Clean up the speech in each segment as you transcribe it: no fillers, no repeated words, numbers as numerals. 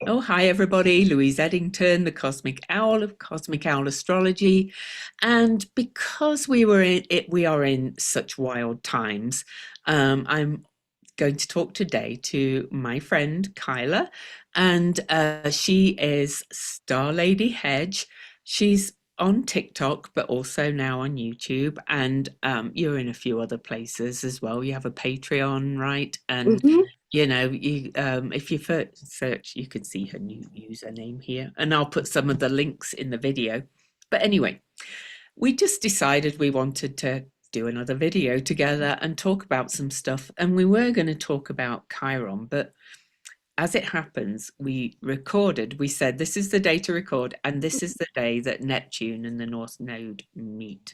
Oh, hi everybody. Louise Edington, the Cosmic Owl of Cosmic Owl Astrology. And because we are in such wild times, I'm going to talk today to my friend Kyla, and she is Star Lady Hedge. She's on TikTok, but also now on YouTube, and you're in a few other places as well. You have a Patreon, right? And Hmm. you if you search, you can see her new username here, and I'll put some of the links in the video. But anyway, we just decided we wanted to do another video together and talk about some stuff, and we were going to talk about Chiron, but as it happens, we said this is the day to record, and this is the day that Neptune and the North Node meet.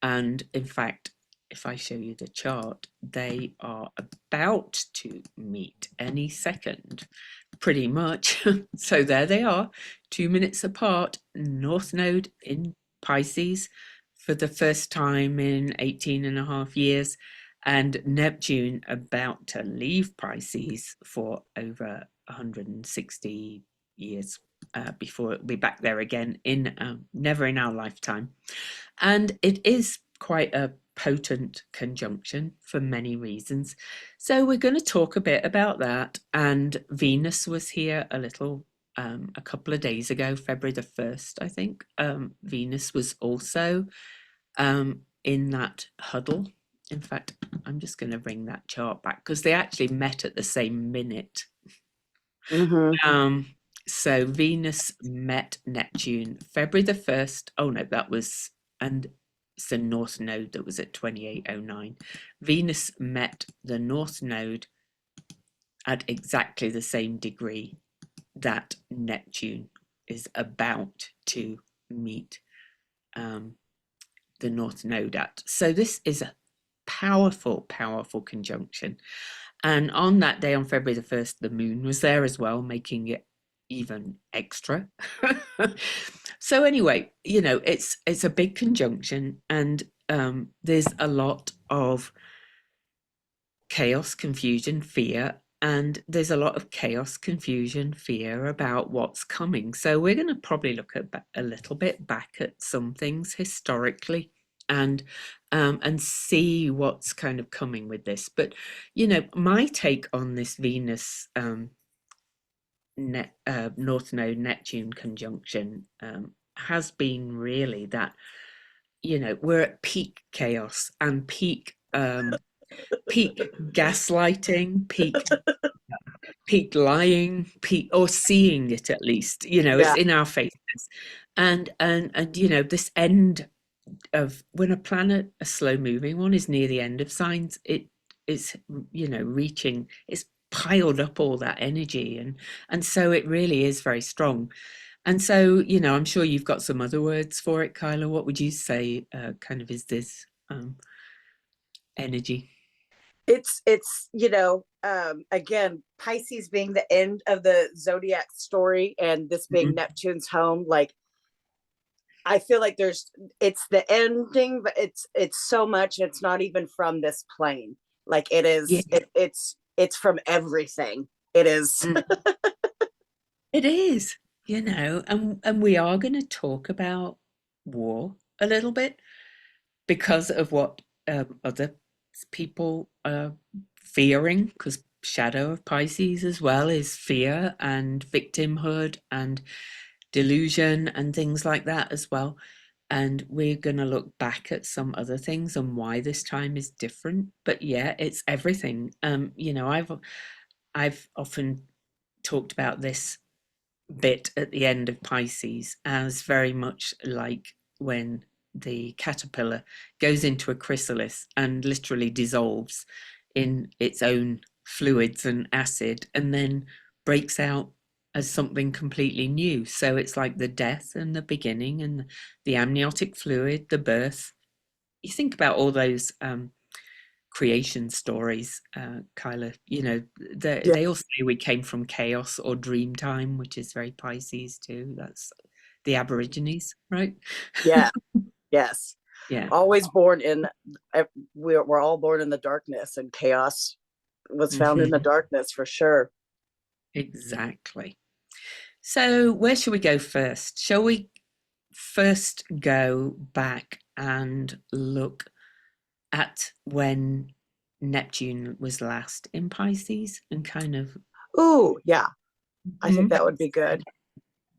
And in fact, if I show you the chart, they are about to meet any second, pretty much. So there they are, 2 minutes apart, North Node in Pisces for the first time in 18 and a half years, and Neptune about to leave Pisces for over 160 years before it'll be back there again in never in our lifetime. And it is quite a potent conjunction for many reasons. So we're going to talk a bit about that. And Venus was here a couple of days ago, February the 1st, I think. Venus was also in that huddle. In fact, I'm just going to bring that chart back because they actually met at the same minute. Hmm. Um, so Venus met Neptune February the 1st. Oh no, and it's the North Node that was at 2809. Venus met the North Node at exactly the same degree that Neptune is about to meet the North Node at. So this is a powerful, powerful conjunction. And on that day, on February the 1st, the moon was there as well, making it even extra. So anyway, it's a big conjunction, and there's a lot of chaos, confusion, fear, and there's a lot of chaos, confusion, fear about what's coming. So we're going to probably look at a little bit back at some things historically, and see what's kind of coming with this. But my take on this Venus North Node Neptune conjunction has been really that we're at peak chaos and peak gaslighting, peak lying, peak or seeing it at least. It's Yeah. in our faces, and this end of when a planet, a slow moving one, is near the end of signs, it is reaching, it's piled up all that energy, and so it really is very strong. And so I'm sure you've got some other words for it, Kyla. What would you say kind of is this energy? It's again, Pisces being the end of the zodiac story and this being Mhm. Neptune's home, like I feel like it's the ending, but it's so much, it's not even from this plane. Like it Yeah. is it's from everything. It is. Mm. It is, and we are going to talk about war a little bit because of what other people are fearing, because shadow of Pisces as well is fear and victimhood and delusion and things like that as well. And we're going to look back at some other things and why this time is different. But yeah, it's everything. I've often talked about this bit at the end of Pisces as very much like when the caterpillar goes into a chrysalis and literally dissolves in its own fluids and acid and then breaks out as something completely new. So it's like the death and the beginning and the amniotic fluid, the birth. You think about all those creation stories, Kyla. Yeah. They all say we came from chaos or dream time, which is very Pisces too. That's the Aborigines, right? Yeah. Yes. Yeah. Always born in we're all born in the darkness, and chaos was found in the Mhm. darkness for sure. Exactly. So where shall we go first? Shall we first go back and look at when Neptune was last in Pisces and kind of, Ooh, yeah, I think Mhm. that would be good.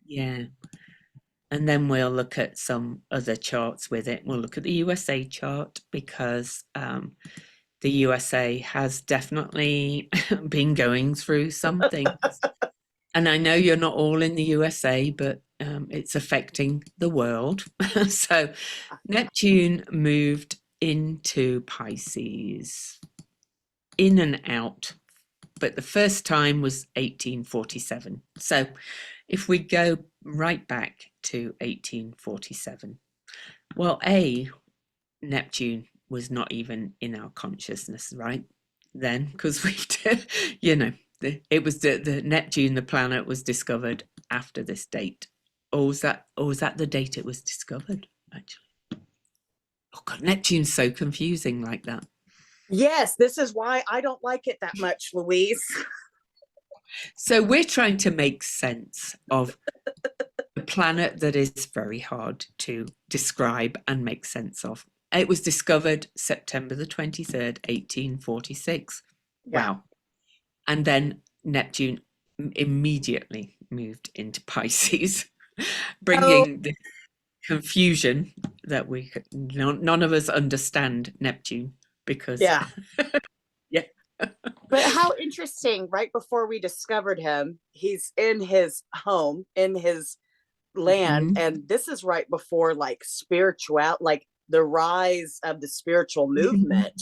Yeah. And then we'll look at some other charts with it. We'll look at the USA chart because the USA has definitely been going through something. And I know you're not all in the USA, but it's affecting the world. So Neptune moved into Pisces, in and out, but the first time was 1847. So if we go right back to 1847, well, Neptune was not even in our consciousness right then, because we did, it was the Neptune, the planet, was discovered after this date. Or was that the date it was discovered, actually? Oh God, Neptune's so confusing like that. Yes, this is why I don't like it that much, Louise. So we're trying to make sense of a planet that is very hard to describe and make sense of. It was discovered September the 23rd, 1846. Yeah. Wow. And then Neptune immediately moved into Pisces, Oh, bringing the confusion that none of us understand Neptune because, yeah. yeah. But how interesting, right before we discovered him, he's in his home, in his land, Mhm. and this is right before like spiritual, like the rise of the spiritual movement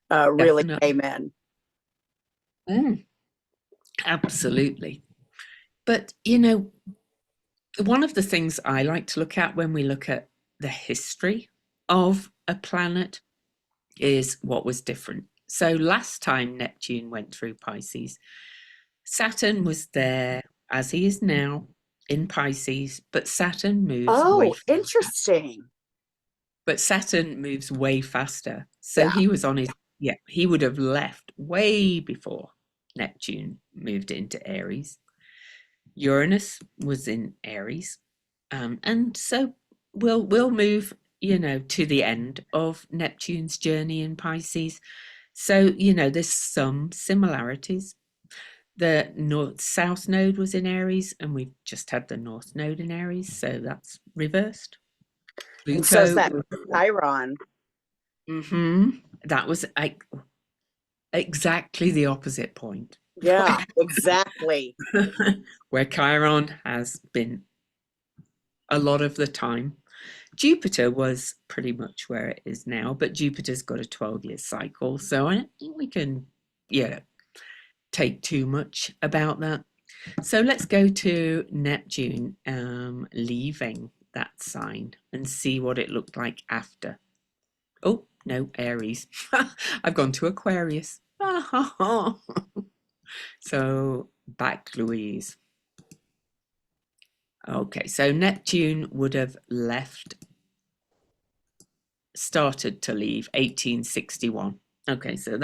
really Definitely. came in. Mm, absolutely. But, one of the things I like to look at when we look at the history of a planet is what was different. So last time Neptune went through Pisces, Saturn was there as he is now in Pisces, but Saturn moves Oh, interesting. way faster. So Yeah. he was on his, yeah, he would have left way before Neptune moved into Aries. Uranus was in Aries. And so we'll move, to the end of Neptune's journey in Pisces. So, there's some similarities. The north south node was in Aries, and we've just had the north node in Aries, so that's reversed. And so is Pluto, that Chiron. that was like exactly the opposite point. Yeah, exactly. Where Chiron has been a lot of the time. Jupiter was pretty much where it is now, but Jupiter's got a 12-year cycle, so I don't think we can, take too much about that. So let's go to Neptune leaving that sign and see what it looked like after. Oh, no, Aries. I've gone to Aquarius. So back, Louise. Okay, so Neptune would have started to leave 1861. Okay, so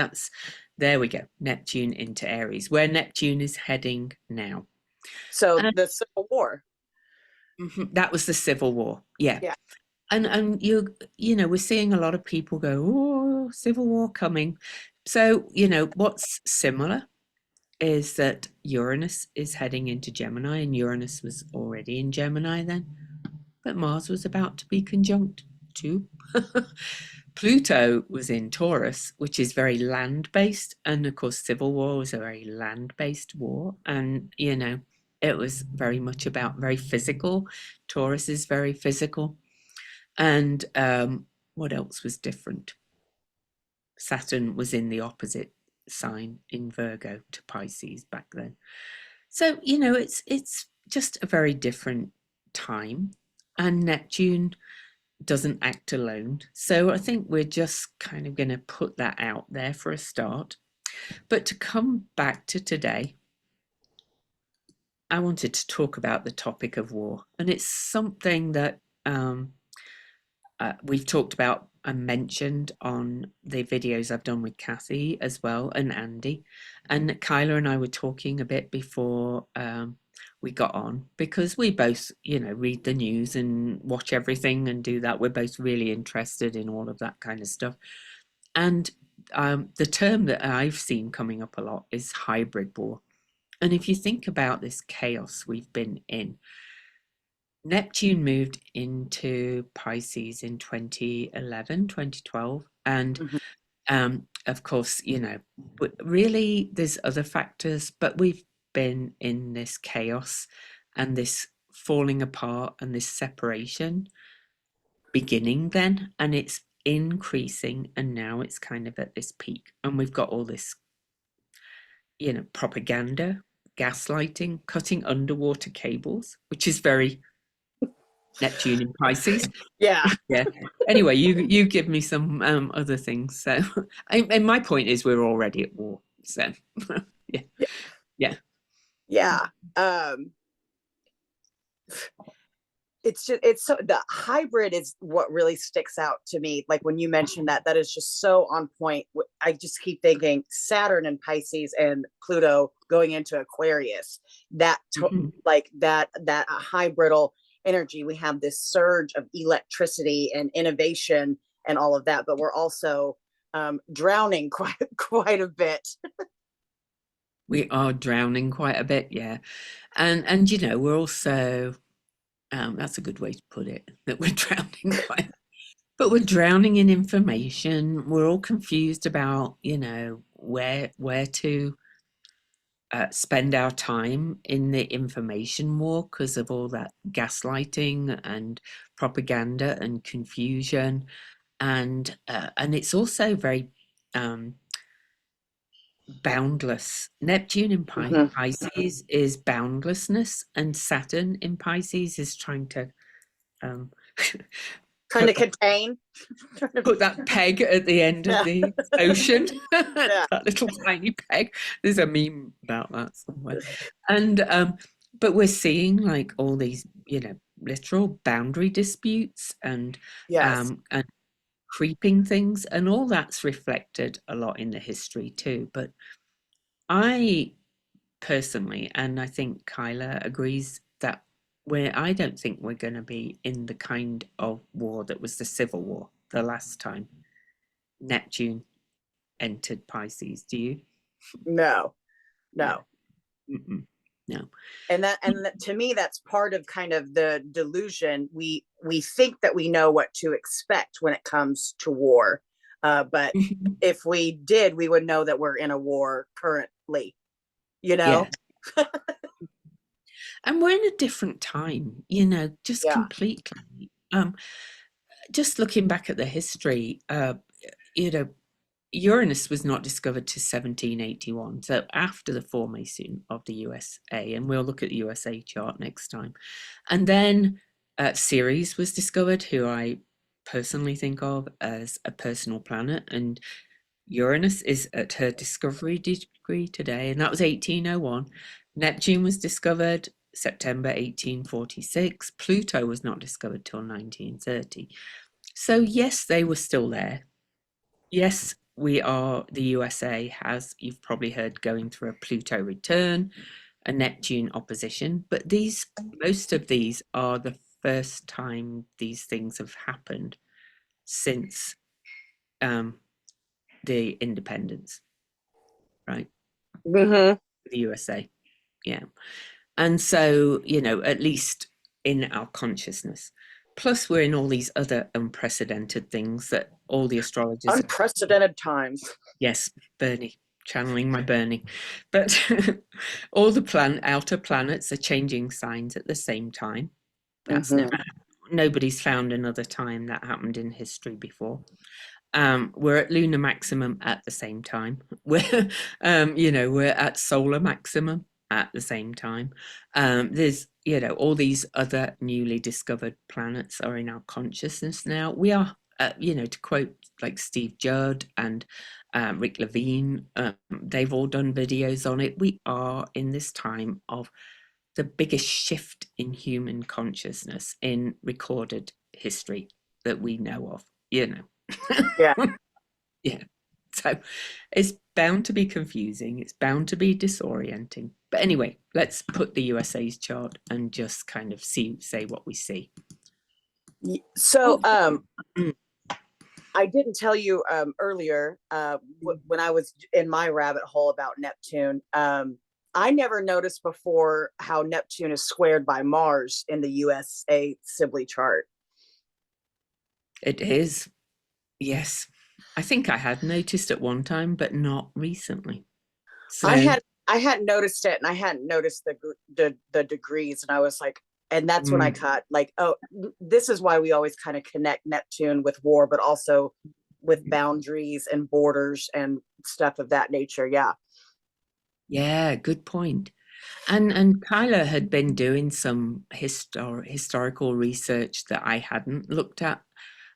there we go. Neptune into Aries, where Neptune is heading now. So And the Civil War. that was the Civil War. Yeah. Yeah. And we're seeing a lot of people go, oh, Civil War coming. So, what's similar is that Uranus is heading into Gemini, and Uranus was already in Gemini then, but Mars was about to be conjunct too. Pluto was in Taurus, which is very land-based, and of course Civil War was a very land-based war, and it was very much about very physical. Taurus is very physical. And what else was different? Saturn was in the opposite sign, in Virgo, to Pisces back then. So it's just a very different time, and Neptune doesn't act alone. So I think we're just kind of going to put that out there for a start. But to come back to today, I wanted to talk about the topic of war, and it's something that we've talked about and mentioned on the videos I've done with Kathy as well, and Andy. And Kyla and I were talking a bit before we got on because we both, read the news and watch everything and do that. We're both really interested in all of that kind of stuff. And the term that I've seen coming up a lot is hybrid war. And if you think about this chaos we've been in, Neptune moved into Pisces in 2011, 2012. And Mhm. of course, really there's other factors, but we've been in this chaos and this falling apart and this separation beginning then, and it's increasing, and now it's kind of at this peak, and we've got all this, propaganda, gaslighting, cutting underwater cables, which is very Neptune in Pisces. Yeah. Yeah. Anyway, you give me some other things. So, and my point is, we're already at war. So, yeah, Yeah. yeah. Yeah. It's just, it's so, the hybrid is what really sticks out to me. Like when you mentioned that, that is just so on point. I just keep thinking Saturn and Pisces and Pluto going into Aquarius, Mhm. like that hybridal energy. We have this surge of electricity and innovation and all of that, but we're also drowning quite a bit. We are drowning quite a bit, yeah, and we're also that's a good way to put it, that we're drowning quite. But we're drowning in information. We're all confused about, where to spend our time in the information war because of all that gaslighting and propaganda and confusion, and it's also very boundless. Neptune in Mhm. Pisces is boundlessness, and Saturn in Pisces is trying to um, Trying to contain. put that peg at the end of Yeah. the ocean, Yeah. that little tiny peg. There's a meme about that somewhere. And but we're seeing like all these, literal boundary disputes Yes. and creeping things, and all that's reflected a lot in the history too. But I personally, and I think Kyla agrees, that I don't think we're going to be in the kind of war that was the Civil War the last time Neptune entered Pisces. Do you? No. Yeah. No. Mm-mm. No. And to me, that's part of kind of the delusion. We think that we know what to expect when it comes to war, but if we did, we would know that we're in a war currently, you know. Yeah. And we're in a different time, just Yeah. completely. Just looking back at the history, you know, Uranus was not discovered to 1781, so after the formation of the USA, and we'll look at the USA chart next time. And then Sirius was discovered, who I personally think of as a personal planet, and Uranus is at her discovery degree today, and that was 1801. Neptune was discovered September 1846. Pluto was not discovered till 1930. So yes, they were still there. Yes, the USA has, you've probably heard, going through a Pluto return, a Neptune opposition, but most of these are the first time these things have happened since the independence, right? Hmm. The USA. Yeah. And so, at least in our consciousness. Plus, we're in all these other unprecedented things that all the astrologers. Unprecedented times. Yes, Bernie, channeling my Bernie. But all the outer planets are changing signs at the same time. That's Hmm. never Nobody's found another time that happened in history before. We're at lunar maximum at the same time. We're at solar maximum at the same time. There's, all these other newly discovered planets are in our consciousness now. We are, to quote like Steve Judd and Rick Levine, they've all done videos on it. We are in this time of the biggest shift in human consciousness in recorded history that we know of. Yeah. Yeah. So it's bound to be confusing. It's bound to be disorienting. But anyway, let's put the USA's chart and just kind of say what we see. So Mm. I didn't tell you earlier when I was in my rabbit hole about Neptune. I never noticed before how Neptune is squared by Mars in the USA Sibley chart. It is. Yes. I think I had noticed at one time, but not recently. So I hadn't noticed it, and I hadn't noticed the degrees, and I was like, and that's when I caught like, oh, this is why we always kind of connect Neptune with war, but also with boundaries and borders and stuff of that nature. Yeah. yeah, good point. And Kyla had been doing some historical research that I hadn't looked at.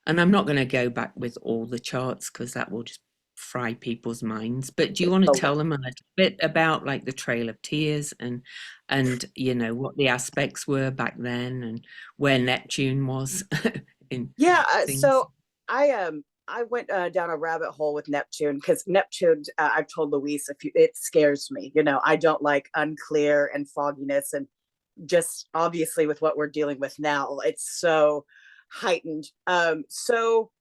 And I'm not going to go back with all the charts because that will just fry people's minds. But do you want to tell them a little bit about like the Trail of Tears and you know what the aspects were back then and where Neptune was in Yeah. things? So I went down a rabbit hole with Neptune because Neptune, I've told Louise, it scares me. You know, I don't like unclear and fogginess, and just obviously with what we're dealing with now, it's so heightened. So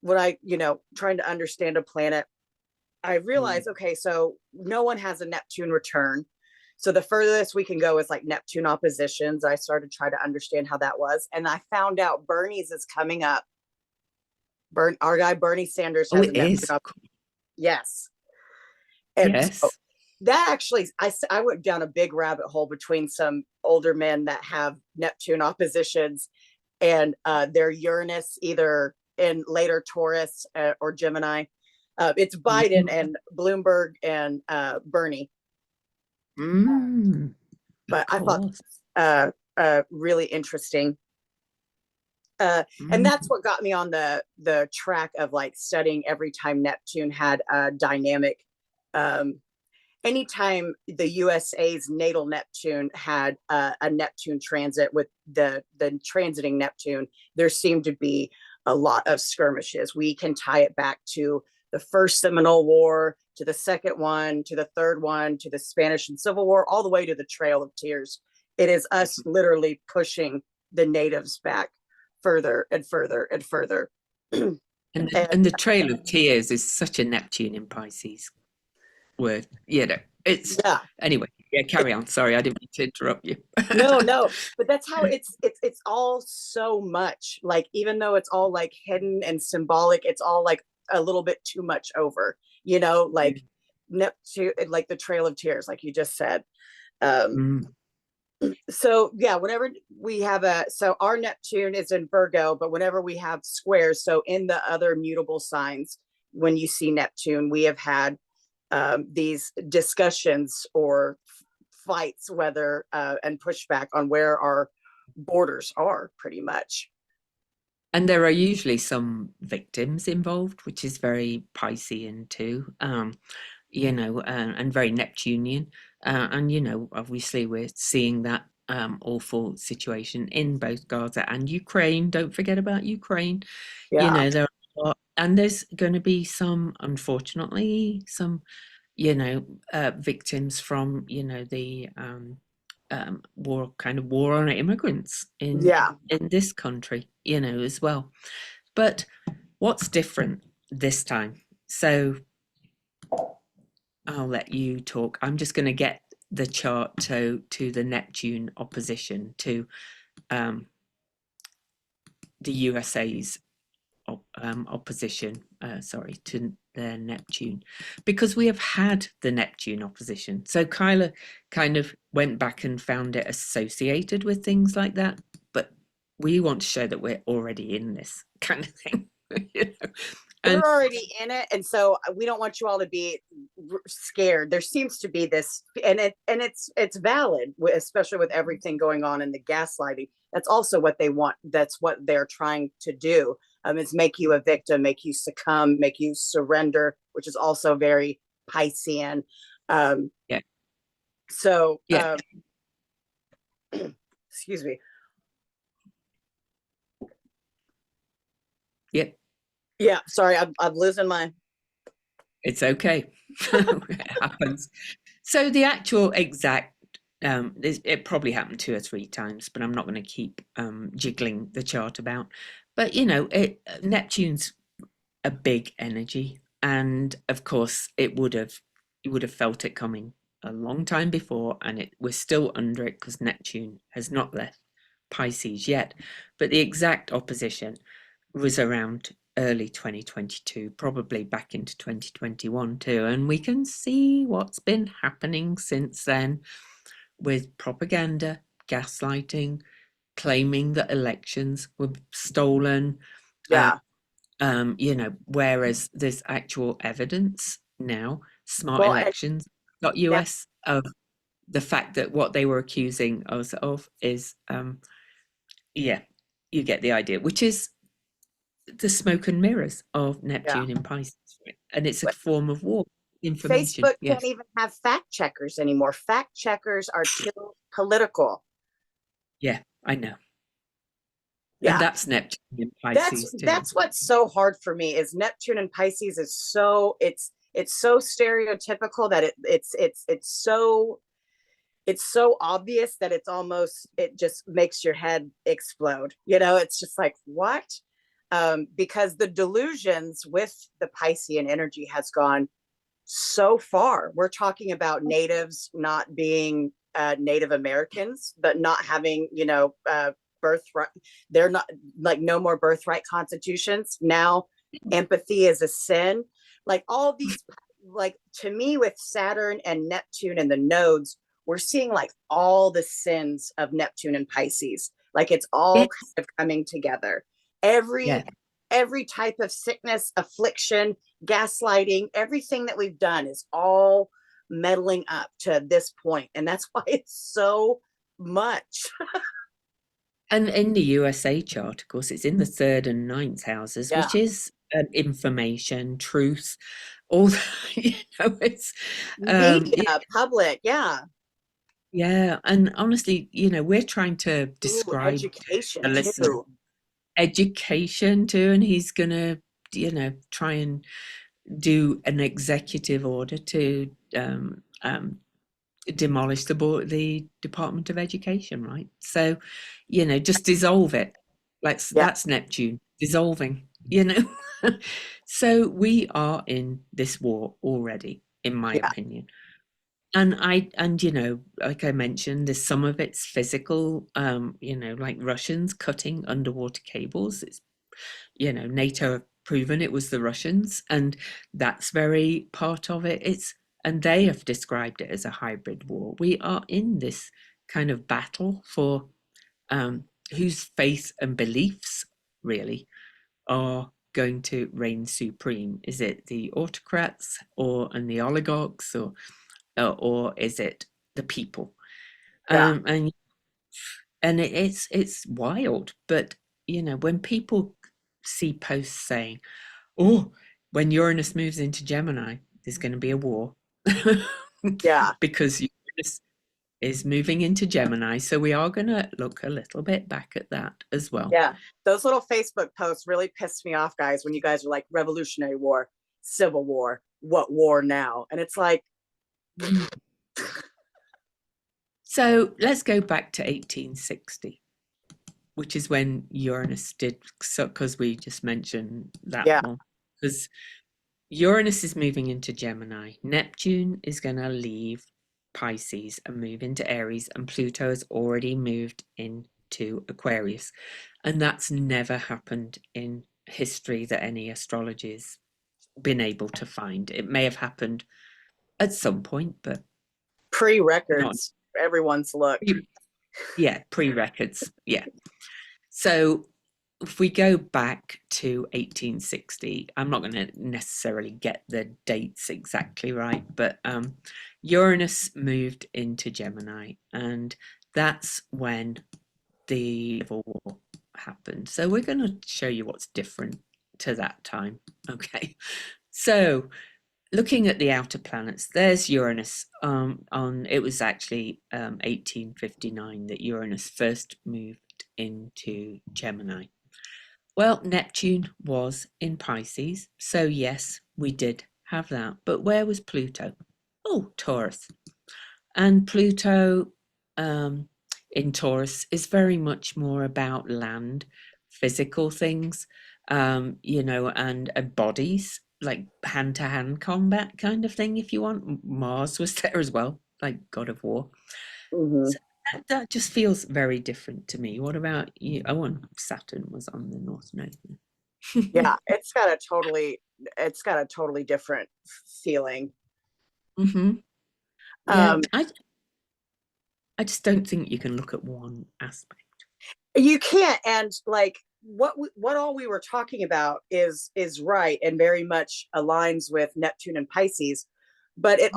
when I, trying to understand a planet, I realized, okay, so no one has a Neptune return. So the furthest we can go is like Neptune oppositions. I started trying to understand how that was. And I found out Bernie's is coming up. Our guy Bernie Sanders has Oh, a it Neptune is. Yes. And so Yes. that actually, I went down a big rabbit hole between some older men that have Neptune oppositions and their Uranus either in later Taurus or Gemini. It's Biden and Bloomberg and Bernie. But I thought really interesting. And that's what got me on the track of like studying every time Neptune had a dynamic. Anytime the USA's natal Neptune had a Neptune transit with the transiting Neptune, there seemed to be a lot of skirmishes. We can tie it back to the first Seminole War, to the second one, to the third one, to the Spanish and Civil War, all the way to the Trail of Tears. It is us literally pushing the natives back further and further and further. And the Trail of Tears is such a Neptune in Pisces word. You know, it's anyway. Yeah, carry on. Sorry, I didn't mean to interrupt you. No, but that's how it's all so much. Like even though it's all like hidden and symbolic, it's all like a little bit too much over. You know, like Neptune, like the Trail of Tears, like you just said. So yeah, whenever we have so our Neptune is in Virgo, but whenever we have squares, so in the other mutable signs, when you see Neptune, we have had these discussions or fights, whether and pushback on where our borders are, pretty much. And there are usually some victims involved, which is very Piscean too, you know, and very Neptunian. And, you know, obviously we're seeing that awful situation in both Gaza and Ukraine. Don't forget about Ukraine. You know, there are a lot, and there's going to be some, unfortunately, some, you know, victims from, you know, the war on immigrants in this country, you know, as well. But what's different this time? So I'll let you talk. I'm just going to get the chart to the Neptune opposition to the USA's opposition, sorry, to their Neptune, because we have had the Neptune opposition. So Kyla kind of went back and found it associated with things like that, but we want to show that we're already in this kind of thing. You know? We're already in it, and so we don't want you all to be scared. There seems to be this, and it's valid, especially with everything going on in the gaslighting. That's also what they want. That's what they're trying to do. Is make you a victim, make you succumb, make you surrender, which is also very Piscean. So, excuse me. Yep. Yeah, sorry, I'm losing my. It's okay. It happens. So the actual exact, it probably happened 2 or 3 times, but I'm not going to keep jiggling the chart about. But Neptune's a big energy, and of course you would have felt it coming a long time before, and we're still under it because Neptune has not left Pisces yet. But the exact opposition was around early 2022, probably back into 2021 too, and we can see what's been happening since then with propaganda, gaslighting, claiming that elections were stolen. Yeah. Whereas there's actual evidence now, Well, and now, smartelections.us, of the fact that what they were accusing us of is, yeah, you get the idea, which is the smoke and mirrors of yeah. Neptune in Pisces, right? And it's a But form of war, information. Facebook can't Yes, even have fact checkers anymore. Fact checkers are too political. yeah, I know. And Yeah. that's Neptune in That's Pisces too. that's what's so hard for me is Neptune and Pisces is so it's so stereotypical that it's so obvious that it just makes your head explode. It's just like, what? Because the delusions with the Piscean energy has gone so far. We're talking about natives not being Native Americans, but not having, birthright. They're not, like, no more birthright constitutions. Now, empathy is a sin. Like, all these, like, to me, with Saturn and Neptune and the nodes, we're seeing like all the sins of Neptune and Pisces. Like, it's all Yes, kind of coming together. yeah. Every type of sickness, affliction, gaslighting, everything that we've done is all meddling up to this point. And that's why it's so much. And in the USA chart, of course, it's in the third and ninth houses, Yeah. which is information, truth, all that, it's Media, public. Yeah. yeah. And honestly, we're trying to Ooh, describe education the listener too. education too, and he's gonna, try and do an executive order to demolish the Department of Education, right? So, just dissolve it. Yeah. That's Neptune dissolving. So we are in this war already, in my Yeah. opinion. And like I mentioned, there's some of it's physical, like Russians cutting underwater cables. It's, NATO have proven it was the Russians, and that's very part of it. And they have described it as a hybrid war. We are in this kind of battle for whose faith and beliefs really are going to reign supreme. Is it the autocrats and the oligarchs, or is it the people? Yeah. And it's wild, but when people see posts saying, "Oh, when Uranus moves into Gemini, there's going to be a war," Yeah. because Uranus is moving into Gemini, so we are going to look a little bit back at that as well. Yeah. Those little Facebook posts really pissed me off, guys, when you guys are like Revolutionary War, Civil War, what war now? And it's like, So let's go back to 1860, which is when Uranus did, because we just mentioned that yeah. one. Because Uranus is moving into Gemini, Neptune is going to leave Pisces and move into Aries, and Pluto has already moved into Aquarius. And that's never happened in history that any astrology has been able to find. It may have happened at some point, but Pre not. records, everyone's looked. Yeah, pre-records. Yeah. So if we go back to 1860, I'm not going to necessarily get the dates exactly right, but Uranus moved into Gemini, and that's when the Civil War happened. So we're going to show you what's different to that time. Okay. So looking at the outer planets, there's Uranus. It was actually 1859 that Uranus first moved into Gemini. Well, Neptune was in Pisces, so yes, we did have that. But where was Pluto? Oh, Taurus. And Pluto in Taurus is very much more about land, physical things, you know, and bodies, like hand to hand combat kind of thing, if you want. Mars was there as well, like God of War. Hmm. So that just feels very different to me. What about you? Oh, and Saturn was on the North Node. Yeah, it's got a totally different feeling. Hmm. Yeah, Um, I just don't think you can look at one aspect. you can't, and like what all we were talking about is right and very much aligns with Neptune and Pisces, but it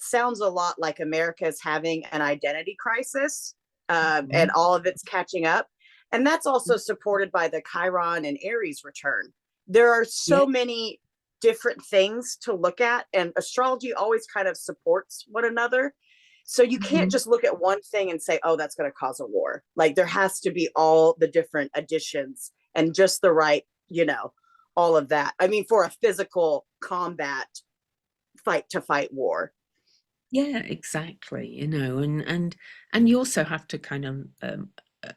sounds a lot like America is having an identity crisis, and Mhm. all of it's catching up, and that's also supported by the Chiron and Aries return. There are Yeah. so many different things to look at, and astrology always kind of supports one another. So you can't Mhm. just look at one thing and say, oh, that's going to cause a war. Like there has to be all the different additions and just the right, all of that. I mean, for a physical combat fight to fight war. Yeah, exactly. You know, and you also have to kind of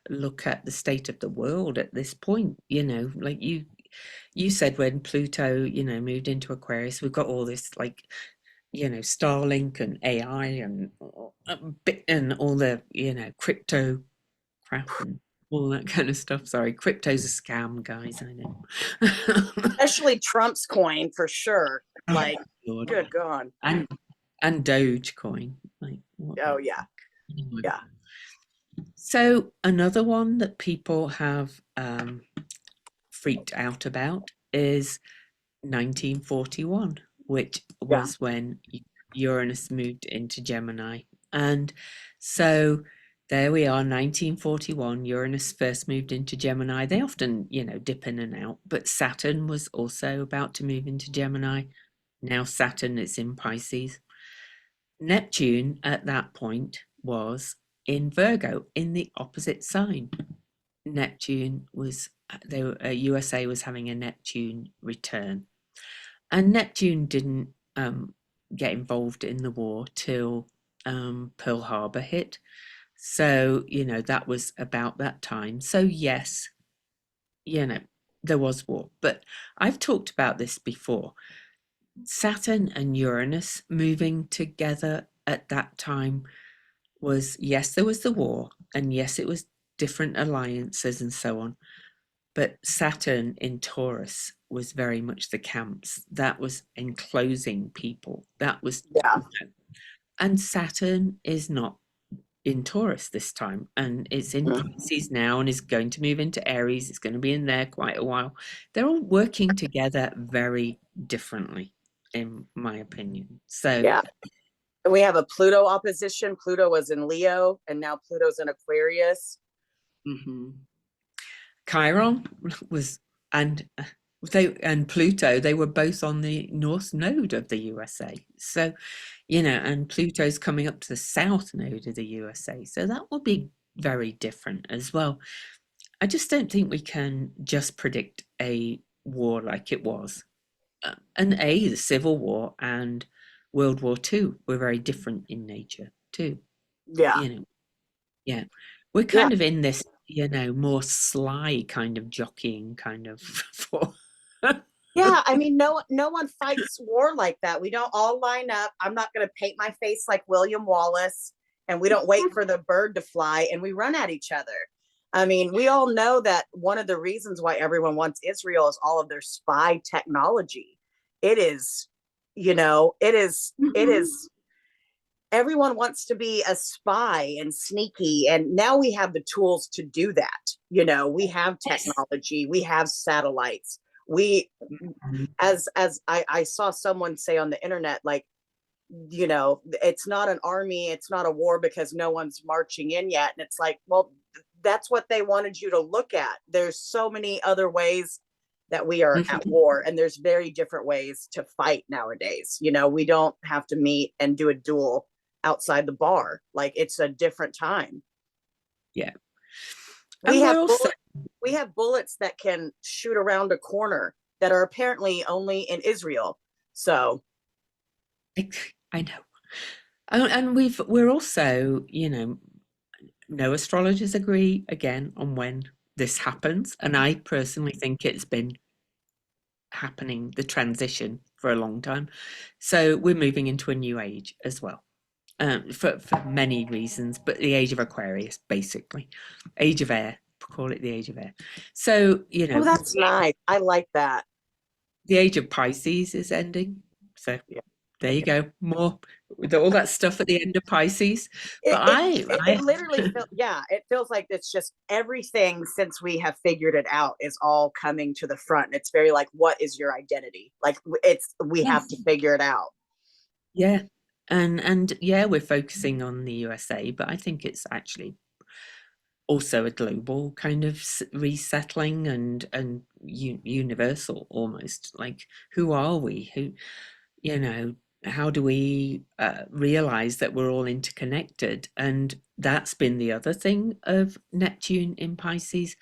look at the state of the world at this point. You know, like you said when Pluto, you know, moved into Aquarius, we've got all this like, you know, Starlink and AI and all the, you know, crypto crap and all that kind of stuff. Sorry, crypto's a scam, guys. I know. Especially Trump's coin for sure. Oh, Like, Lord. good God. And and Dogecoin. Like what the Oh, yeah. heck? Anyway. Yeah. So another one that people have freaked out about is 1941, which Yeah. was when Uranus moved into Gemini. And so there we are, 1941, Uranus first moved into Gemini. They often, you know, dip in and out, but Saturn was also about to move into Gemini. Now Saturn is in Pisces. Neptune at that point was in Virgo, in the opposite sign. Neptune was, USA was having a Neptune return. And Neptune didn't get involved in the war till Pearl Harbor hit. So, you know, that was about that time. So, yes, you know, there was war. But I've talked about this before. Saturn and Uranus moving together at that time was, yes, there was the war, and yes, it was different alliances and so on. But Saturn in Taurus was very much the camps. That was enclosing people. That was, Yeah. and Saturn is not in Taurus this time, and it's in Pisces now, and is going to move into Aries. It's going to be in there quite a while. They're all working together very differently, in my opinion. So, Yeah. And we have a Pluto opposition. Pluto was in Leo, and now Pluto's in Aquarius. mhm. Chiron was and they and Pluto, they were both on the north node of the USA. So, you know, and Pluto's coming up to the south node of the USA. So that will be very different as well. I just don't think we can just predict a war like it was. The Civil War and World War II were very different in nature too. Yeah. You know, yeah, we're Yeah. kind of in this, you know, more sly kind of jockeying kind of for. Yeah, I mean, no one fights war like that. We don't all line up. I'm not going to paint my face like William Wallace, and we don't wait for the bird to fly and we run at each other. I mean, we all know that one of the reasons why everyone wants Israel is all of their spy technology. It is, Mhm. everyone wants to be a spy and sneaky, and now we have the tools to do that. We have Yes. technology, we have satellites. We as I saw someone say on the internet, like, it's not an army, it's not a war because no one's marching in yet. And it's like, well, that's what they wanted you to look at. There's so many other ways that we are at Mhm. war, and there's very different ways to fight nowadays. We don't have to meet and do a duel outside the bar. Like, it's a different time. Yeah. We And we're have also, bullets. We have bullets that can shoot around a corner that are apparently only in Israel. So I know. And we're also, you know, no astrologers agree again on when this happens. And I personally think it's been happening, the transition, for a long time. So we're moving into a new age as well. For many reasons, but the age of Aquarius, basically, age of air, call it the age of air. So, you Oh, know, that's nice. I like that. the age of Pisces is ending. So Yeah. there you go, more with all that stuff at the end of Pisces. But It literally feels, yeah, it feels like it's just everything since we have figured it out is all coming to the front. It's very like, what is your identity? Like we have to yes, figure it out. yeah, and yeah, we're focusing on the USA, but I think it's actually also a global kind of resettling and universal almost. Like, who are we? Who, you know, how do we realize that we're all interconnected? And that's been the other thing of Neptune in Pisces.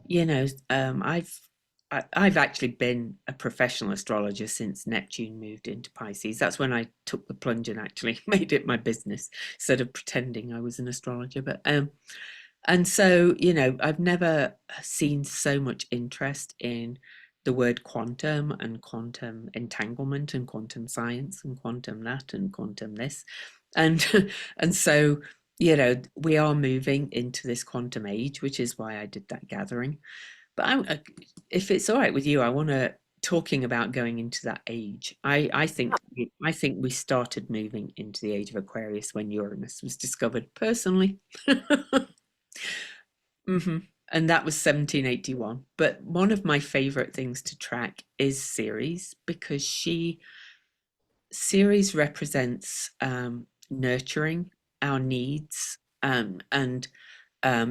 You know, I've actually been a professional astrologer since Neptune moved into Pisces. That's when I took the plunge and actually made it my business instead of pretending I was an astrologer. But and so, you know, I've never seen so much interest in the word quantum and quantum entanglement and quantum science and quantum that and quantum this. And and so, you know, we are moving into this quantum age, which is why I did that gathering. But if it's all right with you, I want to talking about going into that age. I think we started moving into the age of Aquarius when Uranus was discovered. Personally. hmm And that was 1781. But one of my favorite things to track is Ceres, because Ceres represents nurturing our needs, and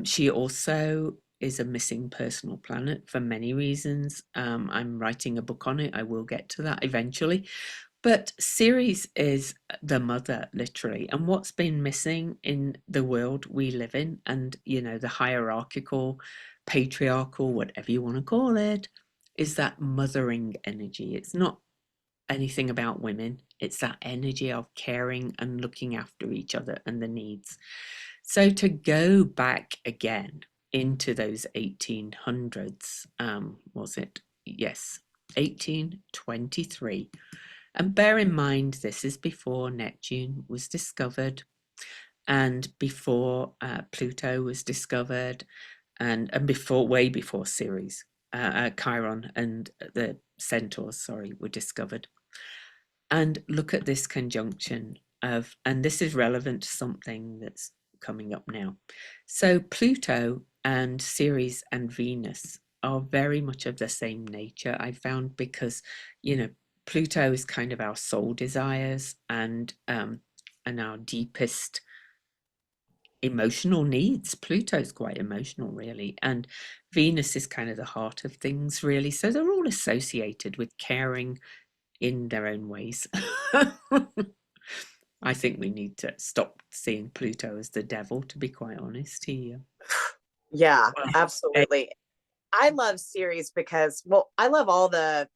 she also is a missing personal planet for many reasons. I'm writing a book on it. I will get to that eventually. But Ceres is the mother, literally. And what's been missing in the world we live in, and, you know, the hierarchical, patriarchal, whatever you want to call it, is that mothering energy. It's not anything about women, it's that energy of caring and looking after each other and the needs. So to go back again into those 1800s, was it? Yes, 1823. And bear in mind, this is before Neptune was discovered and before Pluto was discovered, and before, way before Ceres, Chiron and the centaurs, sorry, were discovered. And look at this conjunction of, and this is relevant to something that's coming up now. So Pluto and Ceres and Venus are very much of the same nature, I found, because, you know, Pluto is kind of our soul desires and our deepest emotional needs. Pluto's quite emotional, really, and Venus is kind of the heart of things, really. So they're all associated with caring in their own ways. I think we need to stop seeing Pluto as the devil, to be quite honest. Yeah, Well, absolutely. I love Ceres because, well, I love all the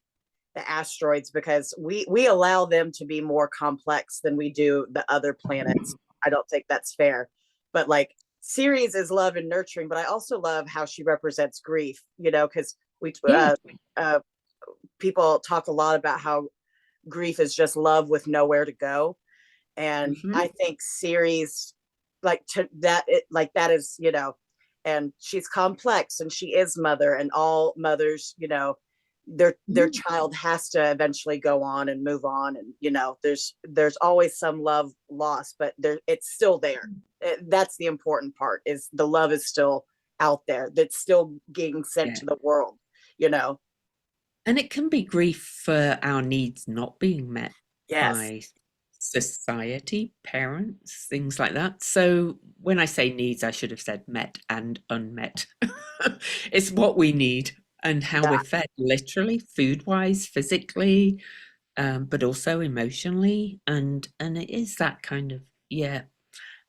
asteroids because we allow them to be more complex than we do the other planets. I don't think that's fair. But like Ceres is love and nurturing, but I also love how she represents grief, you know, because we yeah. uh people talk a lot about how grief is just love with nowhere to go. And hmm I think Ceres, like to that, it like that is, you know, and she's complex and she is mother, and all mothers, you know, their child has to eventually go on and move on, and you know, there's always some love lost, but there it's still there. That's the important part, is the love is still out there, that's still getting sent Yeah. to the world, you know. And it can be grief for our needs not being met Yes. by society, parents, things like that. So when I say needs, I should have said met and unmet. It's what we need and how Yeah. we're fed, literally, food wise, physically, but also emotionally. And it is that kind of, yeah.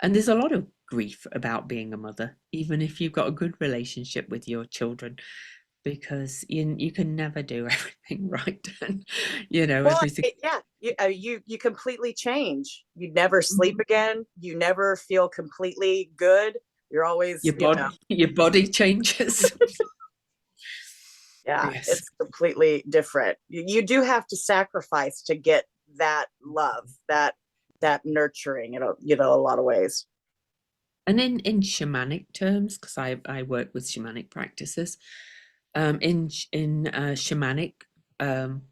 And there's a lot of grief about being a mother, even if you've got a good relationship with your children. because you can never do everything right. And, you know, Well, everything. yeah, you completely change. You never sleep again. You never feel completely good. You're always, Your body changes. yeah, Yes. it's completely different. You do have to sacrifice to get that love, that nurturing, a lot of ways. And in shamanic terms, because I work with shamanic practices, in shamanic um,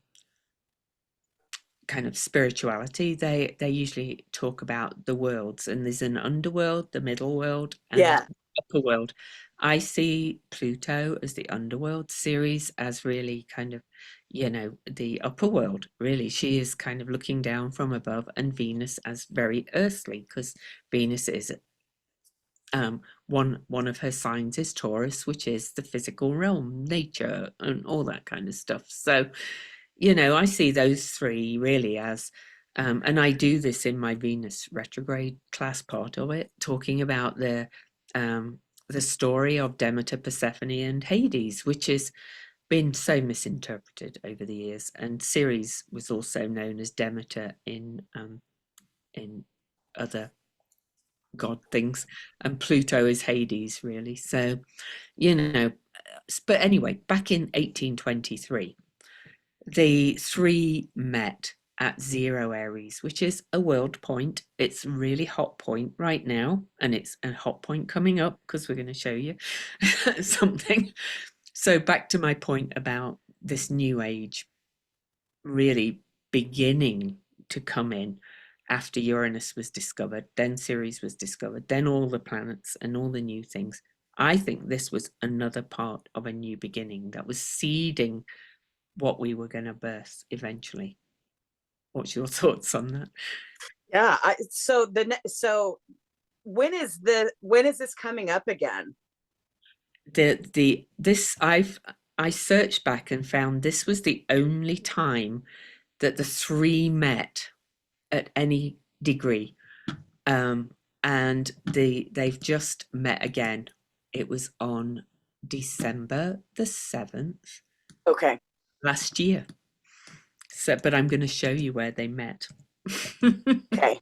kind of spirituality, they usually talk about the worlds, and there's an underworld, the middle world, and Yeah. upper world. I see Pluto as the underworld, Ceres as really kind of, the upper world. Really, she is kind of looking down from above, and Venus as very earthly, because Venus is one of her signs is Taurus, which is the physical realm, nature, and all that kind of stuff. So, I see those three really as, and I do this in my Venus retrograde class part of it, talking about the story of Demeter, Persephone, and Hades, which has been so misinterpreted over the years. And Ceres was also known as Demeter in other god things, and Pluto is Hades, really. So, but anyway, back in 1823, the three met at 0 Aries, which is a world point. It's a really hot point right now, and it's a hot point coming up because we're going to show you something. So back to my point about this new age really beginning to come in after Uranus was discovered, then Ceres was discovered, then all the planets and all the new things. I think this was another part of a new beginning that was seeding what we were going to birth eventually. What's your thoughts on that? Yeah. So when is this coming up again? I searched back and found this was the only time that the three met at any degree. And they've just met again. It was on December the 7th Okay. last year. So, but I'm going to show you where they met. Okay.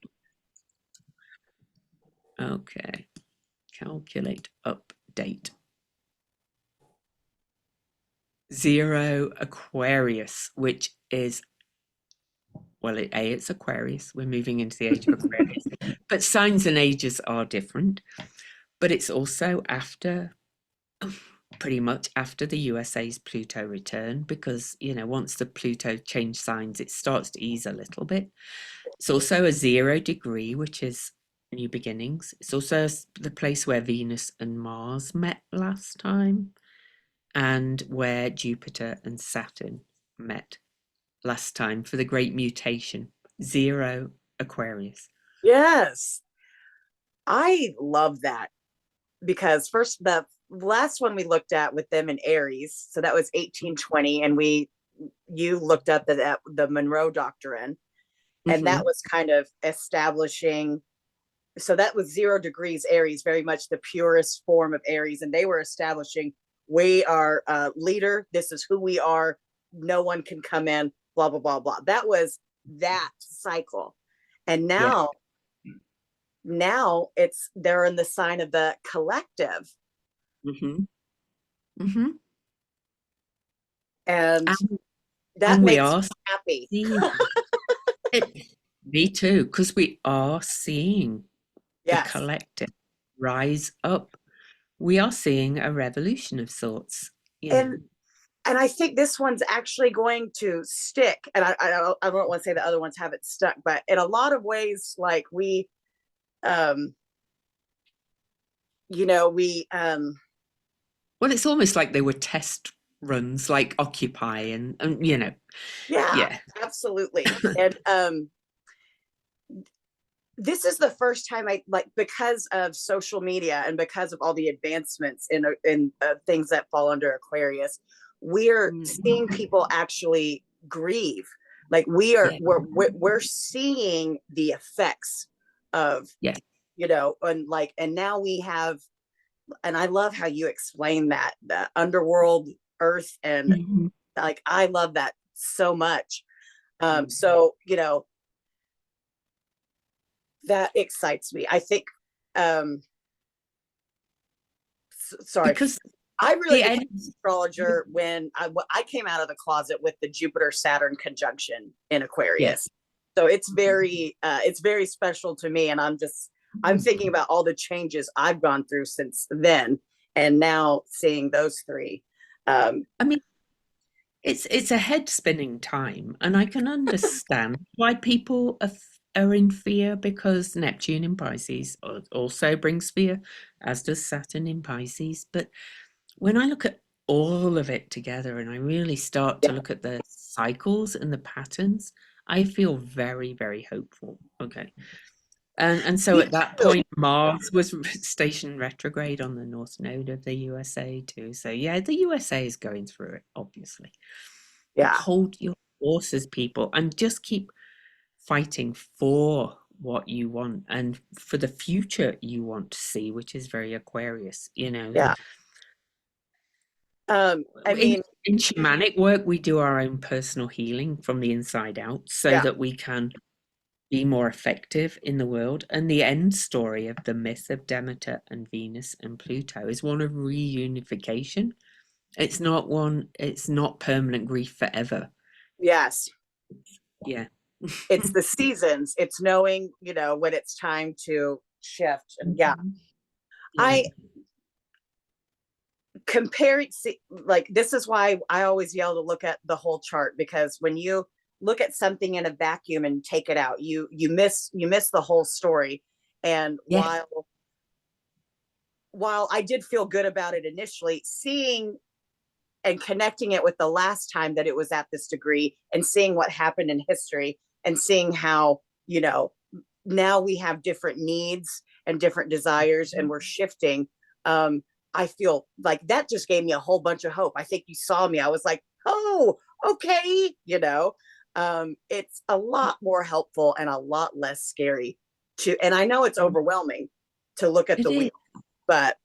Okay, calculate update. 0 Aquarius, which is, well, it's Aquarius. We're moving into the age of Aquarius, but signs and ages are different. But it's also after, pretty much after the USA's Pluto return, because, once the Pluto changed signs, it starts to ease a little bit. It's also a 0 degree, which is new beginnings. It's also the place where Venus and Mars met last time, and where Jupiter and Saturn met last time for the Great Mutation. 0 Aquarius. Yes. I love that because first, the last one we looked at with them in Aries, so that was 1820, and you looked up the Monroe Doctrine, and that was kind of establishing. So that was 0 degrees Aries, very much the purest form of Aries, and they were establishing, we are leader. This is who we are. No one can come in. Blah blah blah blah. That was that cycle, and Yeah. now they're in the sign of the collective. Mm-hmm. Mm-hmm. And And, that and we makes are me happy. seeing it. Me too, because we are seeing the Yes. collective rise up. We are seeing a revolution of sorts, and I think this one's actually going to stick. And I don't want to say the other ones haven't stuck, but in a lot of ways, like we Well, it's almost like they were test runs, like Occupy, and yeah, yeah. absolutely. And this is the first time because of social media and because of all the advancements in things that fall under Aquarius, we're seeing people actually grieve. Like Yeah. we're seeing the effects of, Yeah. and now we have, and I love how you explain that the underworld, Earth. And Mhm. like, I love that so much. Mhm. So, that excites me. I think, sorry, Because I really the became end. an astrologer when I came out of the closet with the Jupiter Saturn conjunction in Yeah. Aquarius. So it's very special to me, and I'm thinking about all the changes I've gone through since then, and now seeing those three. I mean, it's a head spinning time, and I can understand why people are in fear, because Neptune in Pisces also brings fear, as does Saturn in Pisces. But when I look at all of it together and I really start to Yeah, look at the cycles and the patterns, I feel very, very hopeful. Okay. And so me at that too. point, Mars was stationed retrograde on the North Node of the USA too. So yeah, the USA is going through it, obviously. But Yeah, hold your horses, people, and just keep fighting for what you want and for the future you want to see, which is very Aquarius, yeah. I In, mean, in shamanic work, we do our own personal healing from the inside out so yeah, that we can be more effective in the world. And the end story of the myth of Demeter and Venus and Pluto is one of reunification. It's not permanent grief forever. yes. Yeah. It's the seasons. It's knowing, when it's time to shift. And yeah, Yeah. I comparing, like, this is why I always yell to look at the whole chart, because when you look at something in a vacuum and take it out, you miss the whole story. And Yes. while I did feel good about it initially, seeing and connecting it with the last time that it was at this degree, and seeing what happened in history, and seeing how, now we have different needs and different desires, and we're shifting. I feel like that just gave me a whole bunch of hope. I think you saw me. I was like, oh, okay. It's a lot more helpful and a lot less scary and I know it's overwhelming to look at It the wheel, is. but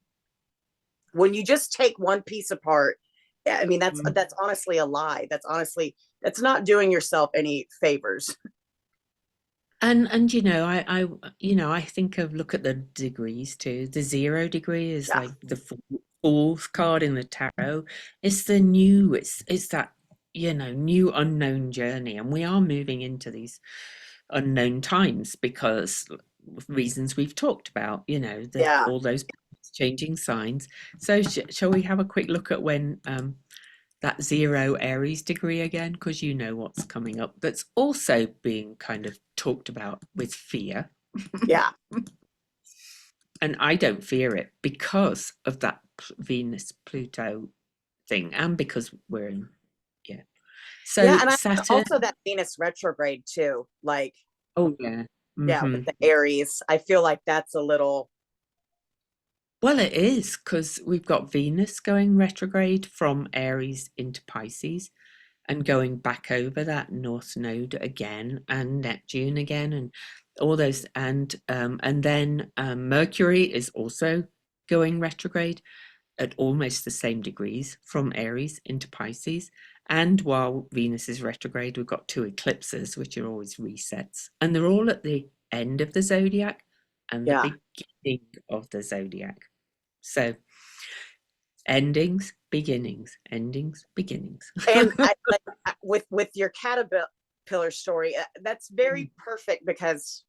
when you just take one piece apart, I mean, that's Mm. that's honestly a lie. That's not doing yourself any favors. And I think of, look at the degrees too. The 0 degree is Yeah, like the fool's card in the tarot. It's the new, it's that, new unknown journey. And we are moving into these unknown times because of reasons we've talked about, yeah, all those changing signs. So shall we have a quick look at when that 0 Aries degree again, because you know what's coming up that's also being kind of talked about with fear. yeah, And I don't fear it because of that Venus Pluto thing, and because we're in, yeah. yeah. So And I Saturn, also that Venus retrograde too. Like, oh yeah. yeah, with Hmm. the Aries, I feel like that's a little, Well, it is because we've got Venus going retrograde from Aries into Pisces and going back over that North Node again, and Neptune again, and all those, and then Mercury is also going retrograde at almost the same degrees from Aries into Pisces. And while Venus is retrograde, we've got two eclipses, which are always resets, and they're all at the end of the zodiac and the yeah. beginning of the zodiac. So endings, beginnings, endings, beginnings. And with your caterpillar story, that's very perfect, because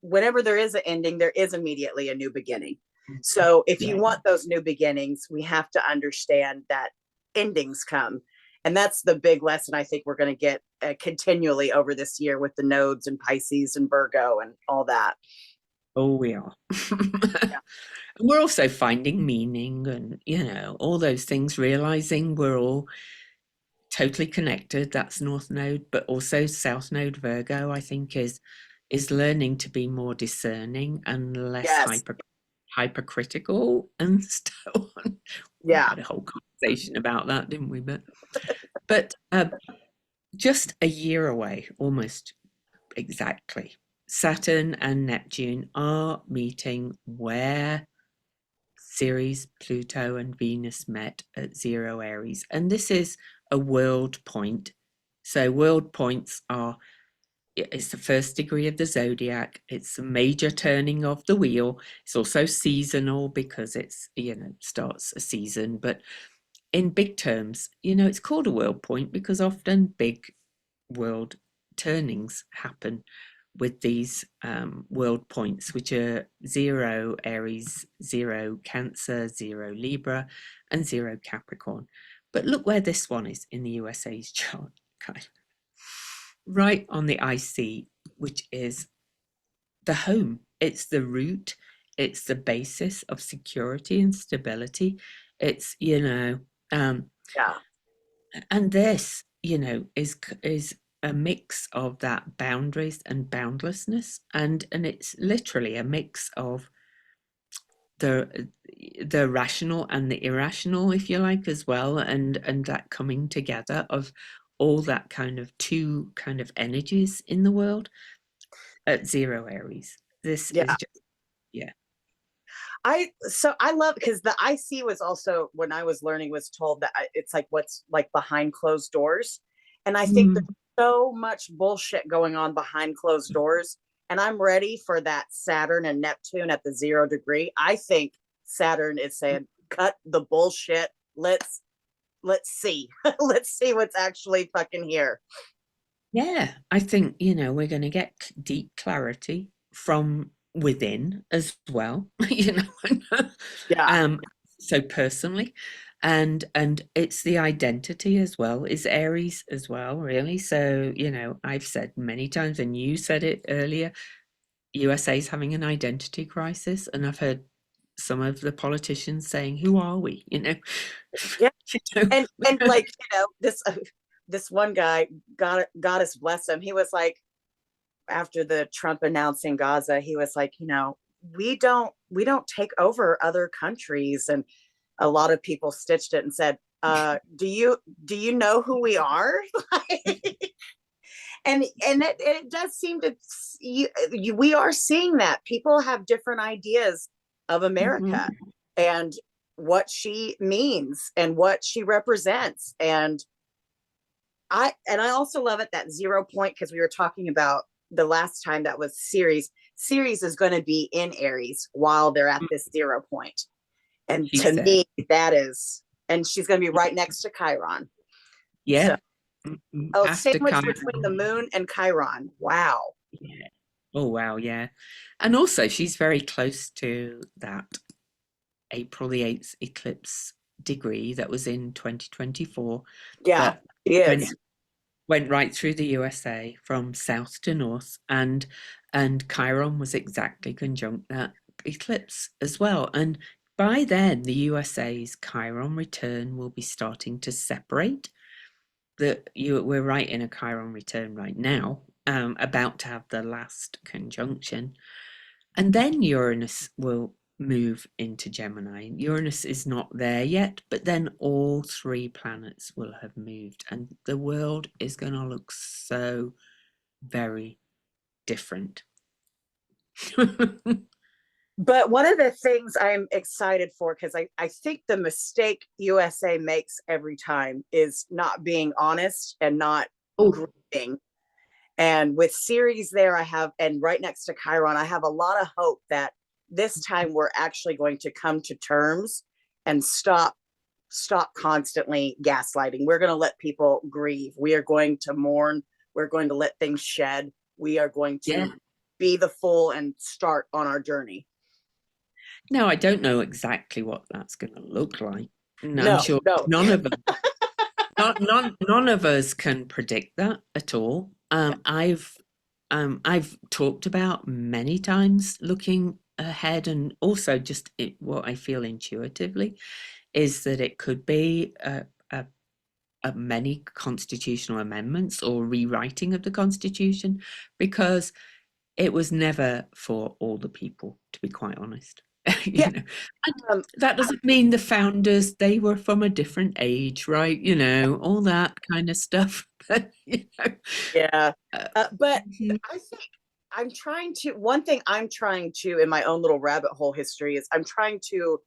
whenever there is an ending, there is immediately a new beginning. So if you Yeah. want those new beginnings, we have to understand that endings come. And that's the big lesson I think we're going to get continually over this year with the nodes and Pisces and Virgo and all that. Oh, we are. Yeah. We're also finding meaning and, all those things, realizing we're all totally connected. That's North Node, but also South Node Virgo, I think, is learning to be more discerning and less Yes. hypercritical and so on. We Yeah. had a whole conversation about that, didn't we? But just a year away, almost exactly. Saturn and Neptune are meeting where Ceres, Pluto, and Venus met at 0 Aries. And this is a world point. So world points are, it's the first degree of the zodiac. It's a major turning of the wheel. It's also seasonal because it's, starts a season. But in big terms, it's called a world point because often big world turnings happen with these world points, which are 0 Aries, 0 Cancer, 0 Libra, and 0 Capricorn. But look where this one is in the USA's chart, right on the IC, which is the home. It's the root. It's the basis of security and stability. It's, Yeah. and this, is a mix of that boundaries and boundlessness, and it's literally a mix of the rational and the irrational, if you like, as well, and that coming together of all that kind of two kind of energies in the world at 0 Aries. This Yeah. is just, yeah. I love, because the IC was also, when I was learning, was told that it's like what's like behind closed doors. And I think there's so much bullshit going on behind closed doors. And I'm ready for that Saturn and Neptune at the 0 degree. I think Saturn is saying, cut the bullshit. Let's see. Let's see what's actually fucking here. Yeah, I think, we're going to get deep clarity from within as well, Yeah. so personally, and it's the identity as well, is Aries as well, really. So, I've said many times, and you said it earlier, USA's having an identity crisis, and I've heard some of the politicians saying, "Who are we?" Yeah. You know? And like, this one guy, goddess bless him, he was like, after the Trump announcing Gaza, he was like, we don't take over other countries. And a lot of people stitched it and said, do you know who we are? and it does seem to, we are seeing that people have different ideas of America and what she means and what she represents. And I also love it, that 0 point, because we were talking about the last time that was Ceres. Ceres is going to be in Aries while they're at this 0 point. And She to said, me, that is, and she's going to be right next to Chiron. yeah. So, oh, After sandwiched Chiron. between the moon and Chiron. Wow. Yeah. Oh, wow, yeah. And also, she's very close to that April the 8th eclipse degree that was in 2024 Yeah, that she is. went right through the USA from south to north, and Chiron was exactly conjunct that eclipse as well. And by then, the USA's Chiron return will be starting to separate. We're right in a Chiron return right now, about to have the last conjunction, and then Uranus will move into Gemini. Uranus is not there yet, but then all three planets will have moved, and the world is going to look so very different. But one of the things I'm excited for, because I think the mistake USA makes every time is not being honest and not grieving. And with Ceres there, I have, and right next to Chiron, I have a lot of hope that this time we're actually going to come to terms and stop constantly gaslighting. We're going to let people grieve. We are going to mourn. We're going to let things shed. We are going to be the full and start on our journey. Now, I don't know exactly what that's going to look like. No, I'm sure none of them, none of us can predict that at all. I've talked about many times looking ahead, and also just what I feel intuitively is that it could be a many constitutional amendments or rewriting of the Constitution, because it was never for all the people, to be quite honest. Yeah. That doesn't mean the founders, they were from a different age, right? All that kind of stuff. But, yeah. But I think one thing I'm trying to, in my own little rabbit hole history, is I'm trying to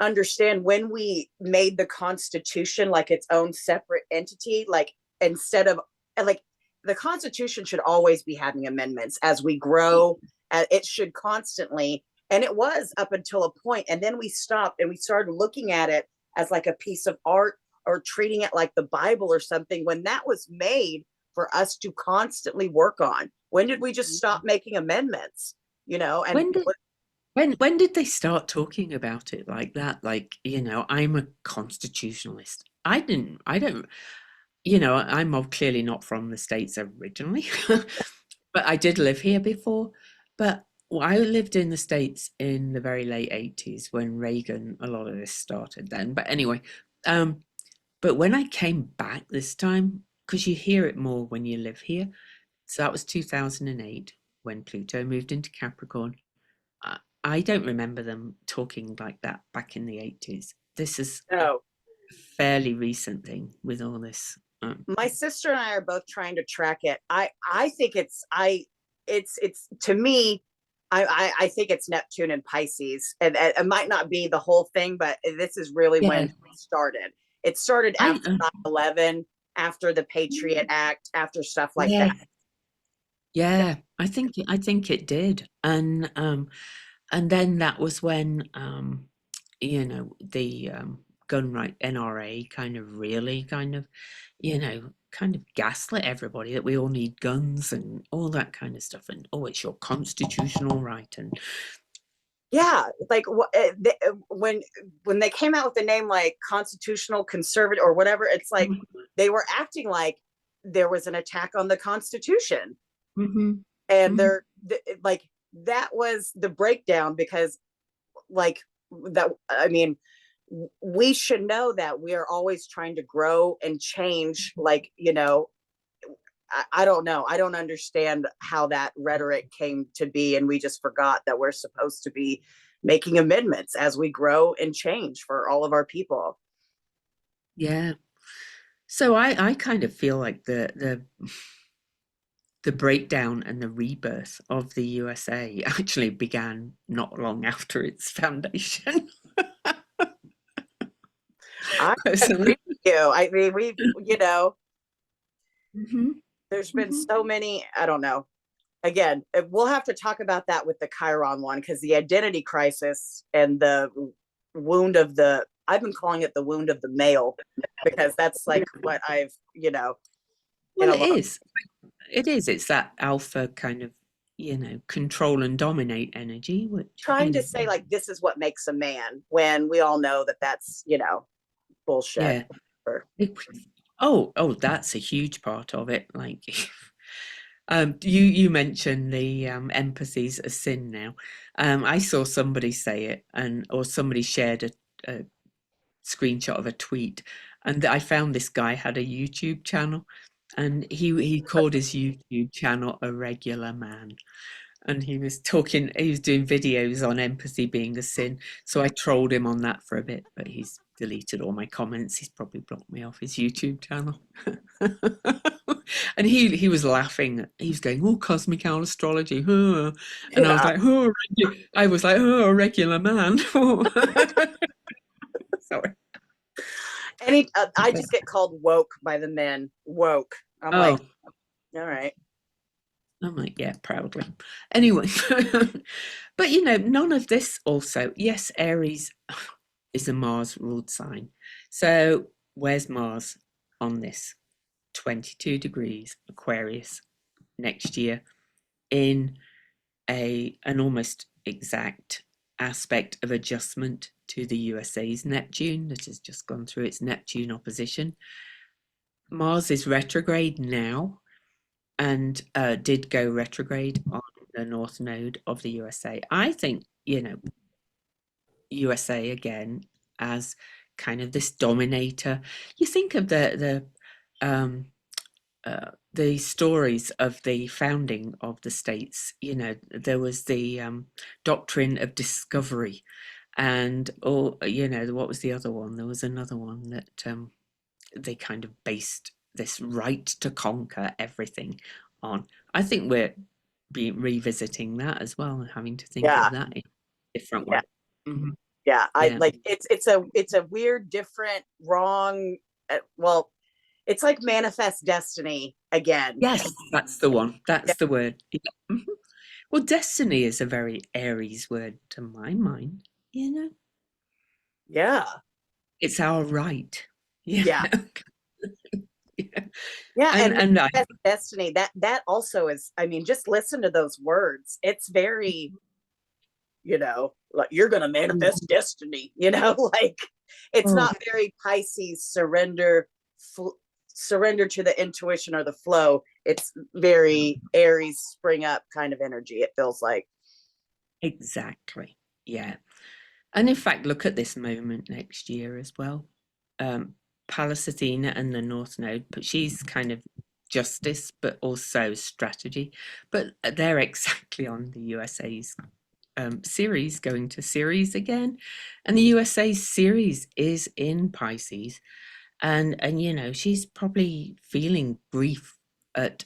understand when we made the Constitution like its own separate entity, like instead of like the Constitution should always be having amendments as we grow. It should constantly, and it was up until a point, and then we stopped and we started looking at it as like a piece of art or treating it like the Bible or something when that was made for us to constantly work on. When did we just stop making amendments? You know, and When did when did they start talking about it like that? Like, I'm a constitutionalist. I don't, I'm clearly not from the States originally, but I did live here before. But I lived in the States in the very late 80s when Reagan, a lot of this started then. But anyway, but when I came back this time, because you hear it more when you live here, so that was 2008 when Pluto moved into Capricorn. I don't remember them talking like that back in the 80s. This is a no, fairly recent thing with all this. my sister and I are both trying to track it. I think it's to me, I think it's Neptune and Pisces, and it might not be the whole thing, but this is really when Yeah, it started. It started I after 9/11, after the Patriot Act, after stuff like yeah, that. yeah. I think it did, and then that was when the gun right NRA kind of really kind of gaslit everybody that we all need guns and all that kind of stuff, and oh, it's your constitutional right, and Yeah, like when they came out with the name like constitutional conservative or whatever, it's like they were acting like there was an attack on the Constitution, mm-hmm, and mm-hmm. like that was the breakdown because like that. I mean, we should know that we are always trying to grow and change. Like I don't know. I don't understand how that rhetoric came to be, and we just forgot that we're supposed to be making amendments as we grow and change for all of our people. Yeah. So I kind of feel like the breakdown and the rebirth of the USA actually began not long after its foundation. I agree Personally. with you. I mean, Hmm. there's been Hmm. so many. I don't know. Again, we'll have to talk about that with the Chiron one because the identity crisis and the wound of the. I've been calling it the wound of the male because that's like what I've in Well, a it lot is. It is. It's that alpha kind of, control and dominate energy, which, trying to say like this is what makes a man when we all know that that's bullshit. yeah. It- oh, that's a huge part of it. Like, you mentioned the empathy's a sin now. I saw somebody say it, or somebody shared a screenshot of a tweet, and I found this guy had a YouTube channel, and he called his YouTube channel A Regular Man, and he was doing videos on empathy being a sin. So I trolled him on that for a bit, but he's deleted all my comments. He's probably blocked me off his YouTube channel. And he was laughing. He was going, "Oh, cosmic owl astrology," huh? And I was Yeah. like, "Oh, a regular man." Sorry. I just get called woke by the men. Woke. I'm like, Oh, all right. I'm like, yeah, proudly. Anyway, but none of this also. Yes, Aries is a Mars ruled sign. So where's Mars on this? 22 degrees Aquarius next year in an almost exact aspect of adjustment to the USA's Neptune that has just gone through its Neptune opposition. Mars is retrograde now and did go retrograde on the North Node of the USA. I think, USA again as kind of this dominator. You think of the stories of the founding of the states. There was the doctrine of discovery, and what was the other one? There was another one that they kind of based this right to conquer everything on. I think we're revisiting that as well and having to think Yeah. of that in a different Yeah. way. Mhm. Yeah, I Yeah. like it's a weird, different, wrong. Well, it's like manifest destiny again. Yes, that's the one. Yeah, That's the word. Yeah. Mhm. Well, destiny is a very Aries word to my mind, you know. yeah, It's our right. Yeah. yeah, Yeah. yeah. And And I manifest destiny, that also is. I mean, just listen to those words. It's very, like you're gonna manifest destiny. Like it's oh, not very Pisces surrender to the intuition or the flow. It's very Aries spring up kind of energy. It feels like. exactly. Yeah. And in fact, look at this moment next year as well. Pallas Athena and the North Node, but she's kind of justice, but also strategy. But they're exactly on the USA's series, going to series again. And the USA's series is in Pisces. And she's probably feeling grief at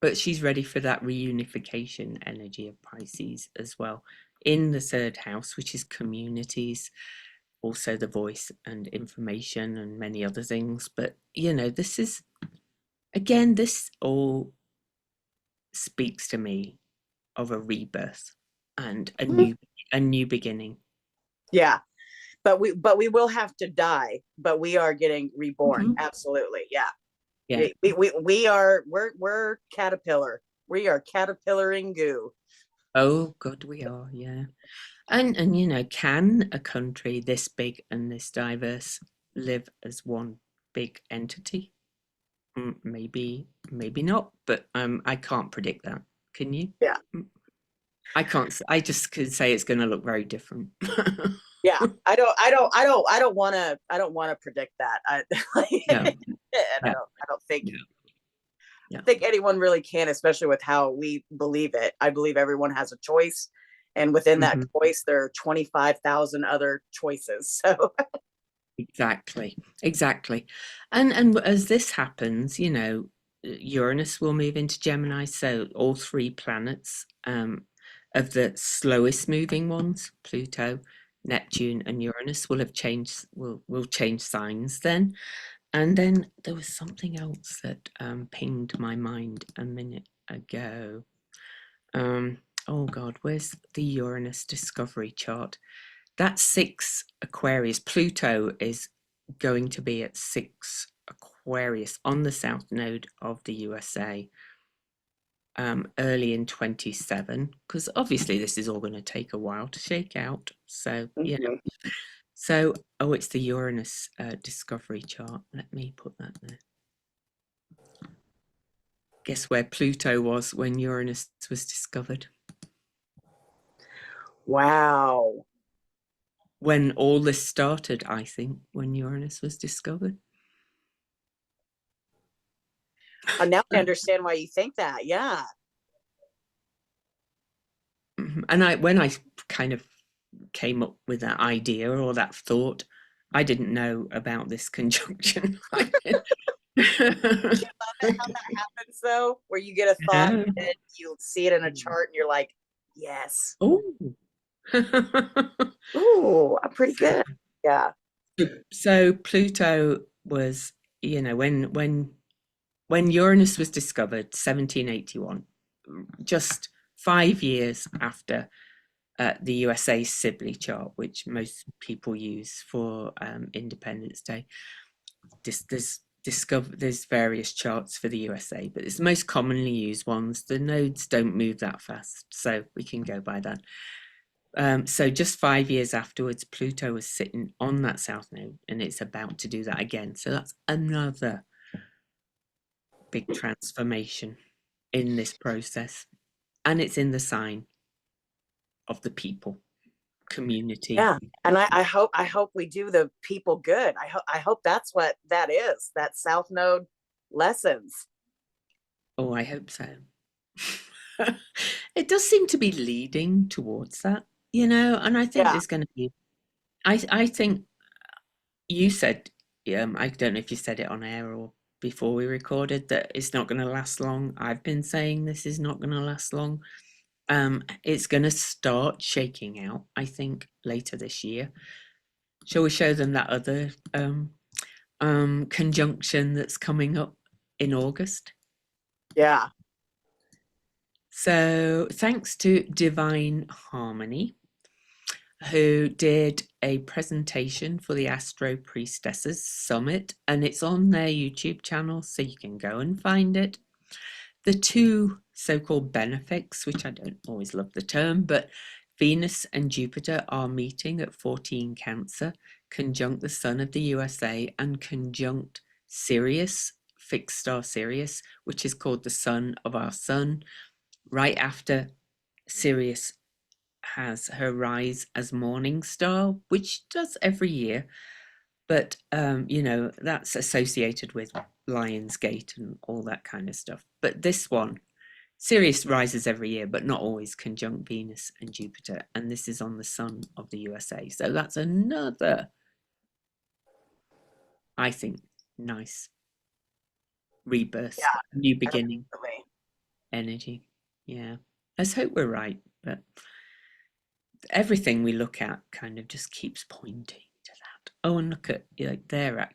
but she's ready for that reunification energy of Pisces as well in the third house, which is communities, also the voice and information and many other things. But this is again, this all speaks to me of a rebirth and a new beginning. Yeah, but we will have to die, but we are getting reborn. Mhm. Absolutely. Yeah. Yeah. We're caterpillar. We are caterpillaring goo. Oh God, we are. Yeah. And can a country this big and this diverse live as one big entity? Maybe, maybe not, but I can't predict that. Can you? Yeah. I can't. I just could say it's going to look very different. Yeah. I don't want to predict that. No, And yeah, I don't think yeah, yeah. anyone really can, especially with how we believe it. I believe everyone has a choice, and within that Hmm. choice there are 25,000 other choices. So Exactly, exactly. And as this happens, Uranus will move into Gemini, so all three planets of the slowest moving ones, Pluto, Neptune, and Uranus will change signs then. And then there was something else that pinged my mind a minute ago. Um, oh God, where's the Uranus discovery chart? That's 6 Aquarius. Pluto is going to be at 6 Aquarius on the south node of the USA early in 27, because obviously this is all going to take a while to shake out. So, mhm. So, oh, it's the Uranus discovery chart. Let me put that there. Guess where Pluto was when Uranus was discovered? Wow. When all this started, I think, when Uranus was discovered. Now I understand why you think that. Yeah. And when I kind of came up with that idea or that thought, I didn't know about this conjunction. Don't you love it how that happens though? Where you get a thought Yeah. and you'll see it in a chart and you're like, yes. Oh. Ooh, I'm pretty good. Yeah. So Pluto was, when Uranus was discovered, 1781, just 5 years after the USA Sibley chart, which most people use for Independence Day. There's various charts for the USA, but it's the most commonly used ones. The nodes don't move that fast, so we can go by that. So just 5 years afterwards, Pluto was sitting on that south node, and it's about to do that again. So that's another big transformation in this process, and it's in the sign of the people, community. Yeah. And I hope we do the people good. I hope that's what that is. That South Node lessons. Oh, I hope so. It does seem to be leading towards that, and I think Yeah. there's going to be. I think you said, I don't know if you said it on air or before we recorded, that it's not going to last long. I've been saying this is not going to last long. It's going to start shaking out, I think, later this year. Shall we show them that other conjunction that's coming up in August? Yeah. So thanks to Divine Harmony, who did a presentation for the Astro Priestesses Summit, and it's on their YouTube channel, so you can go and find it. The two so-called benefics, which I don't always love the term, but Venus and Jupiter are meeting at 14 Cancer, conjunct the Sun of the USA, and conjunct Sirius, fixed star Sirius, which is called the Sun of our Sun, right after Sirius has her rise as morning star, which does every year, but you know, that's associated with Lionsgate and all that kind of stuff. But this one, Sirius rises every year, but not always conjunct Venus and Jupiter, and this is on the Sun of the USA. So that's another, I think, nice rebirth, new beginning energy. Yeah, let's hope we're right, but everything we look at kind of just keeps pointing to that. Oh, and look at, like, they're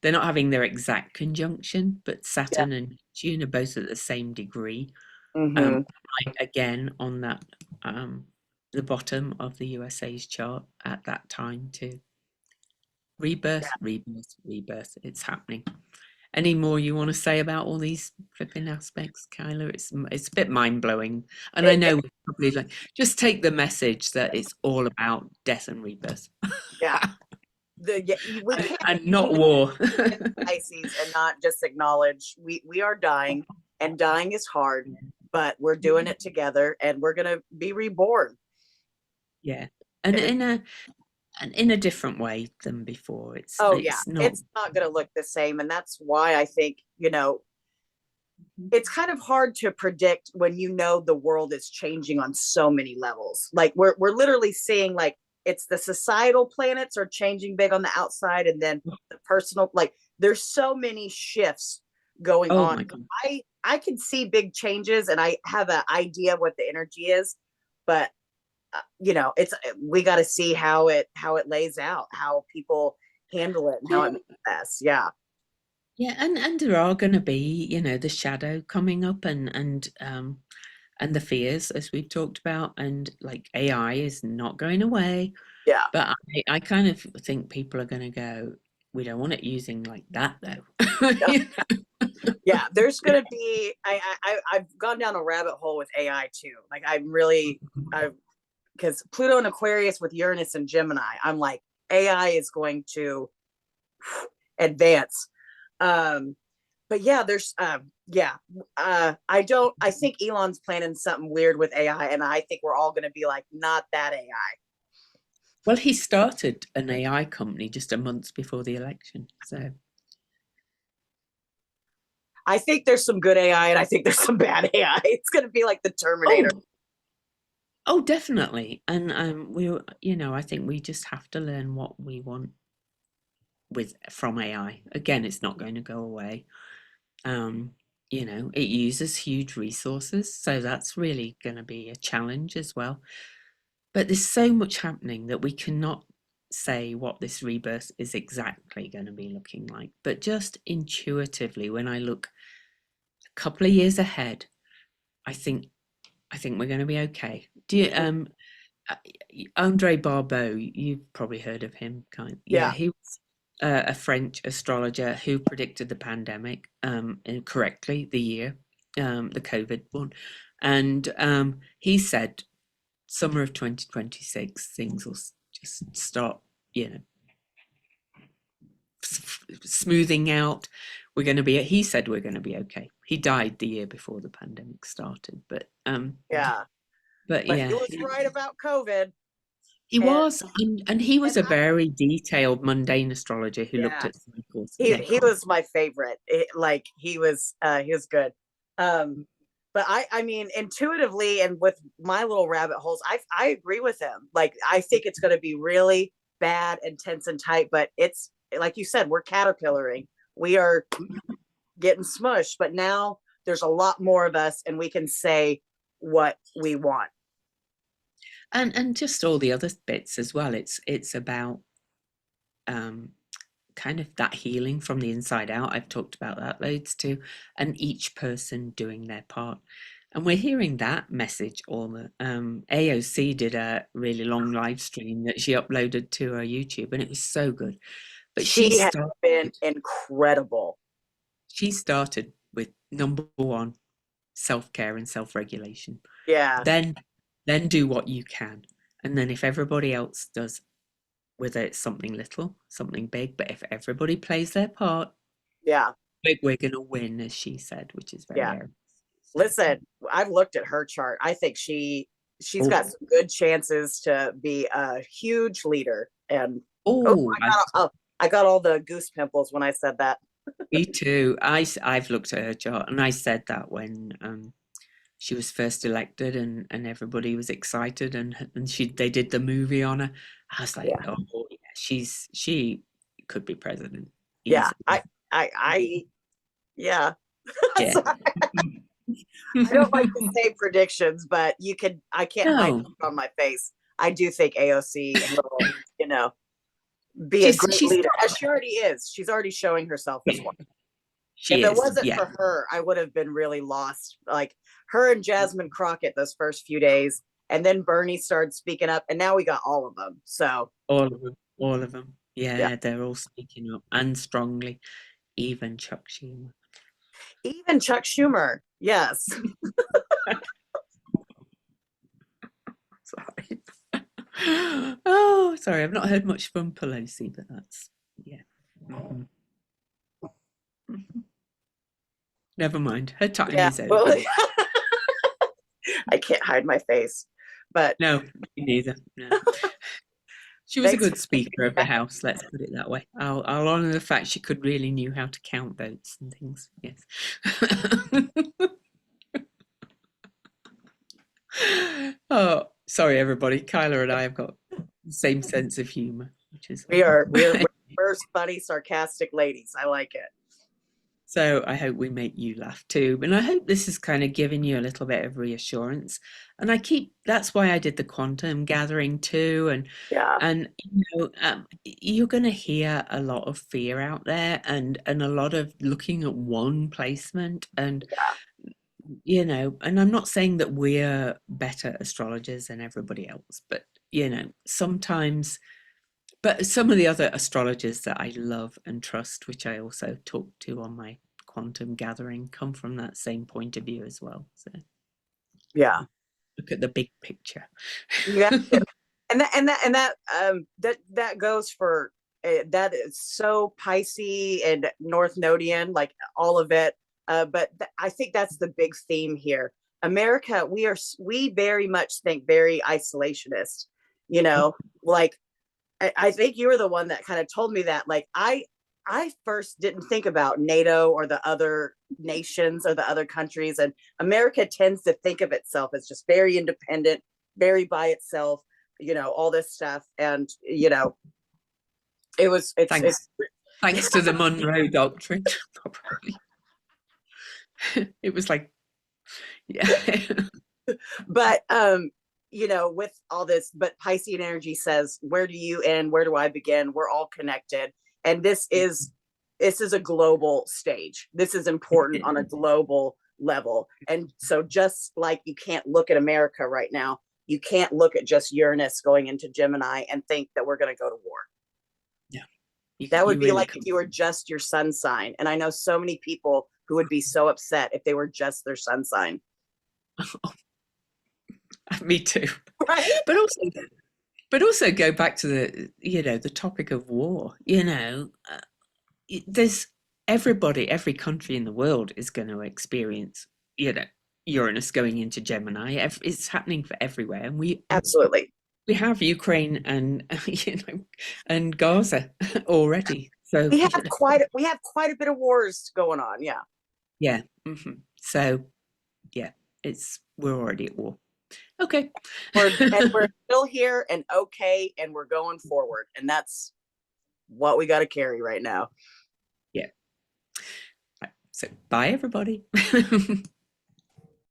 not having their exact conjunction, but Saturn and Neptune are both at the same degree. Mm-hmm. Again, on that the bottom of the USA's chart at that time too. Rebirth, rebirth, rebirth. It's happening. Any more you want to say about all these flipping aspects, Kyla? It's a bit mind-blowing. And I know we probably like, just take the message that it's all about death and rebirth. Yeah. We can't and not war. Pisces and not just acknowledge we are dying, and dying is hard, but we're doing it together, and we're gonna be reborn. Yeah. And in a different way than before. It's not going to look the same, and that's why I think, you know, it's kind of hard to predict when you know the world is changing on so many levels. Like we're literally seeing, like, it's the societal planets are changing big on the outside, and then the personal, like, there's so many shifts going on. I can see big changes, and I have an idea of what the energy is, but you know, we got to see how it lays out, how people handle it, and how it manifests. Yeah. And there are going to be, you know, the shadow coming up, and the fears, as we've talked about, and like AI is not going away. Yeah. But I kind of think people are going to go, we don't want it using like that though. Yeah, there's going to be, I've gone down a rabbit hole with AI too. Like because Pluto and Aquarius with Uranus and Gemini, I'm like, AI is going to advance. But yeah, there's I think Elon's planning something weird with AI, and I think we're all going to be like, not that AI. Well, he started an AI company just a month before the election, so I think there's some good AI, and I think there's some bad AI. It's going to be like the Terminator. Oh, definitely. And we, you know, I think we just have to learn what we want from AI. Again, it's not going to go away. You know, it uses huge resources, so that's really going to be a challenge as well. But there's so much happening that we cannot say what this rebirth is exactly going to be looking like. But just intuitively, when I look a couple of years ahead, I think we're going to be okay. Do you Andre Barbeau, you've probably heard of him, Yeah, he was a French astrologer who predicted the pandemic correctly, the year, the COVID one, and he said summer of 2026 things will just start, you know, smoothing out. We're going to be, he said we're going to be okay. He died the year before the pandemic started, but yeah. But yeah, he was right about COVID. He was, and he was a very detailed, mundane astrologer who looked at cycles. He was my favorite. He was good. But I mean, intuitively, and with my little rabbit holes, I agree with him. Like, I think it's going to be really bad, intense, and tight. But it's like you said, we're caterpillaring. We are getting smushed. But now there's a lot more of us, and we can say, what we want. And just all the other bits as well. It's about kind of that healing from the inside out. I've talked about that loads too, and each person doing their part. And we're hearing that message all the AOC did a really long live stream that she uploaded to her YouTube, and it was so good. But She has been incredible. She started with number one, self-care and self-regulation. Yeah. Then do what you can. And then if everybody else does, whether it's something little, something big, but if everybody plays their part, yeah, we're gonna win, as she said, which is very rare. Listen, I've looked at her chart. I think she's got some good chances to be a huge leader. And I got all the goose pimples when I said that. Me too. I've looked at her chart, and I said that when she was first elected, and everybody was excited, and they did the movie on her. I was like, oh yeah, she could be president. Yeah, I yeah. I don't like to say predictions, but I can't hide it on my face. I do think AOC will, be a great leader, as she already is. She's already showing herself as one. If it wasn't for her, I would have been really lost. Like her and Jasmine Crockett those first few days, and then Bernie started speaking up, and now we got all of them. So all of them. Yeah, they're all speaking up and strongly. Even Chuck Schumer. Yes. Sorry. Oh, sorry. I've not heard much from Pelosi, but that's Never mind. Her time is over. Well, I can't hide my face, but no, me neither. No. She was a good speaker of the House, let's put it that way. I'll honour the fact she could really knew how to count votes and things. Yes. Oh, sorry, everybody. Kyla and I have got the same sense of humour, which is we're first funny, sarcastic ladies. I like it. So I hope we make you laugh too. And I hope this is kind of giving you a little bit of reassurance. And that's why I did the quantum gathering too. And you're going to hear a lot of fear out there, and a lot of looking at one placement, and and I'm not saying that we're better astrologers than everybody else, but sometimes. But some of the other astrologers that I love and trust, which I also talk to on my quantum gathering, come from that same point of view as well. So look at the big picture. And that goes for that is so Pisces and North Nodian, like all of it. But I think that's the big theme here. America, we very much think very isolationist. Like. I think you were the one that kind of told me that. Like I first didn't think about NATO or the other nations or the other countries, and America tends to think of itself as just very independent, very by itself, all this stuff. And it's thanks to the Monroe Doctrine. It was like but with all this, but Piscean energy says, where do you end? Where do I begin? We're all connected. And this is a global stage. This is important on a global level. And so just like you can't look at America right now, you can't look at just Uranus going into Gemini and think that we're going to go to war. Yeah. That would be like if you were just your sun sign. And I know so many people who would be so upset if they were just their sun sign. Me too. Right? But also go back to the topic of war. There's every country in the world is going to experience Uranus going into Gemini. It's happening for everywhere, and we have Ukraine and and Gaza already. So we have quite a bit of wars going on. Yeah. Mm-hmm. So we're already at war. Okay. And we're still here and okay, and we're going forward. And that's what we got to carry right now. Yeah. Right. So bye, everybody.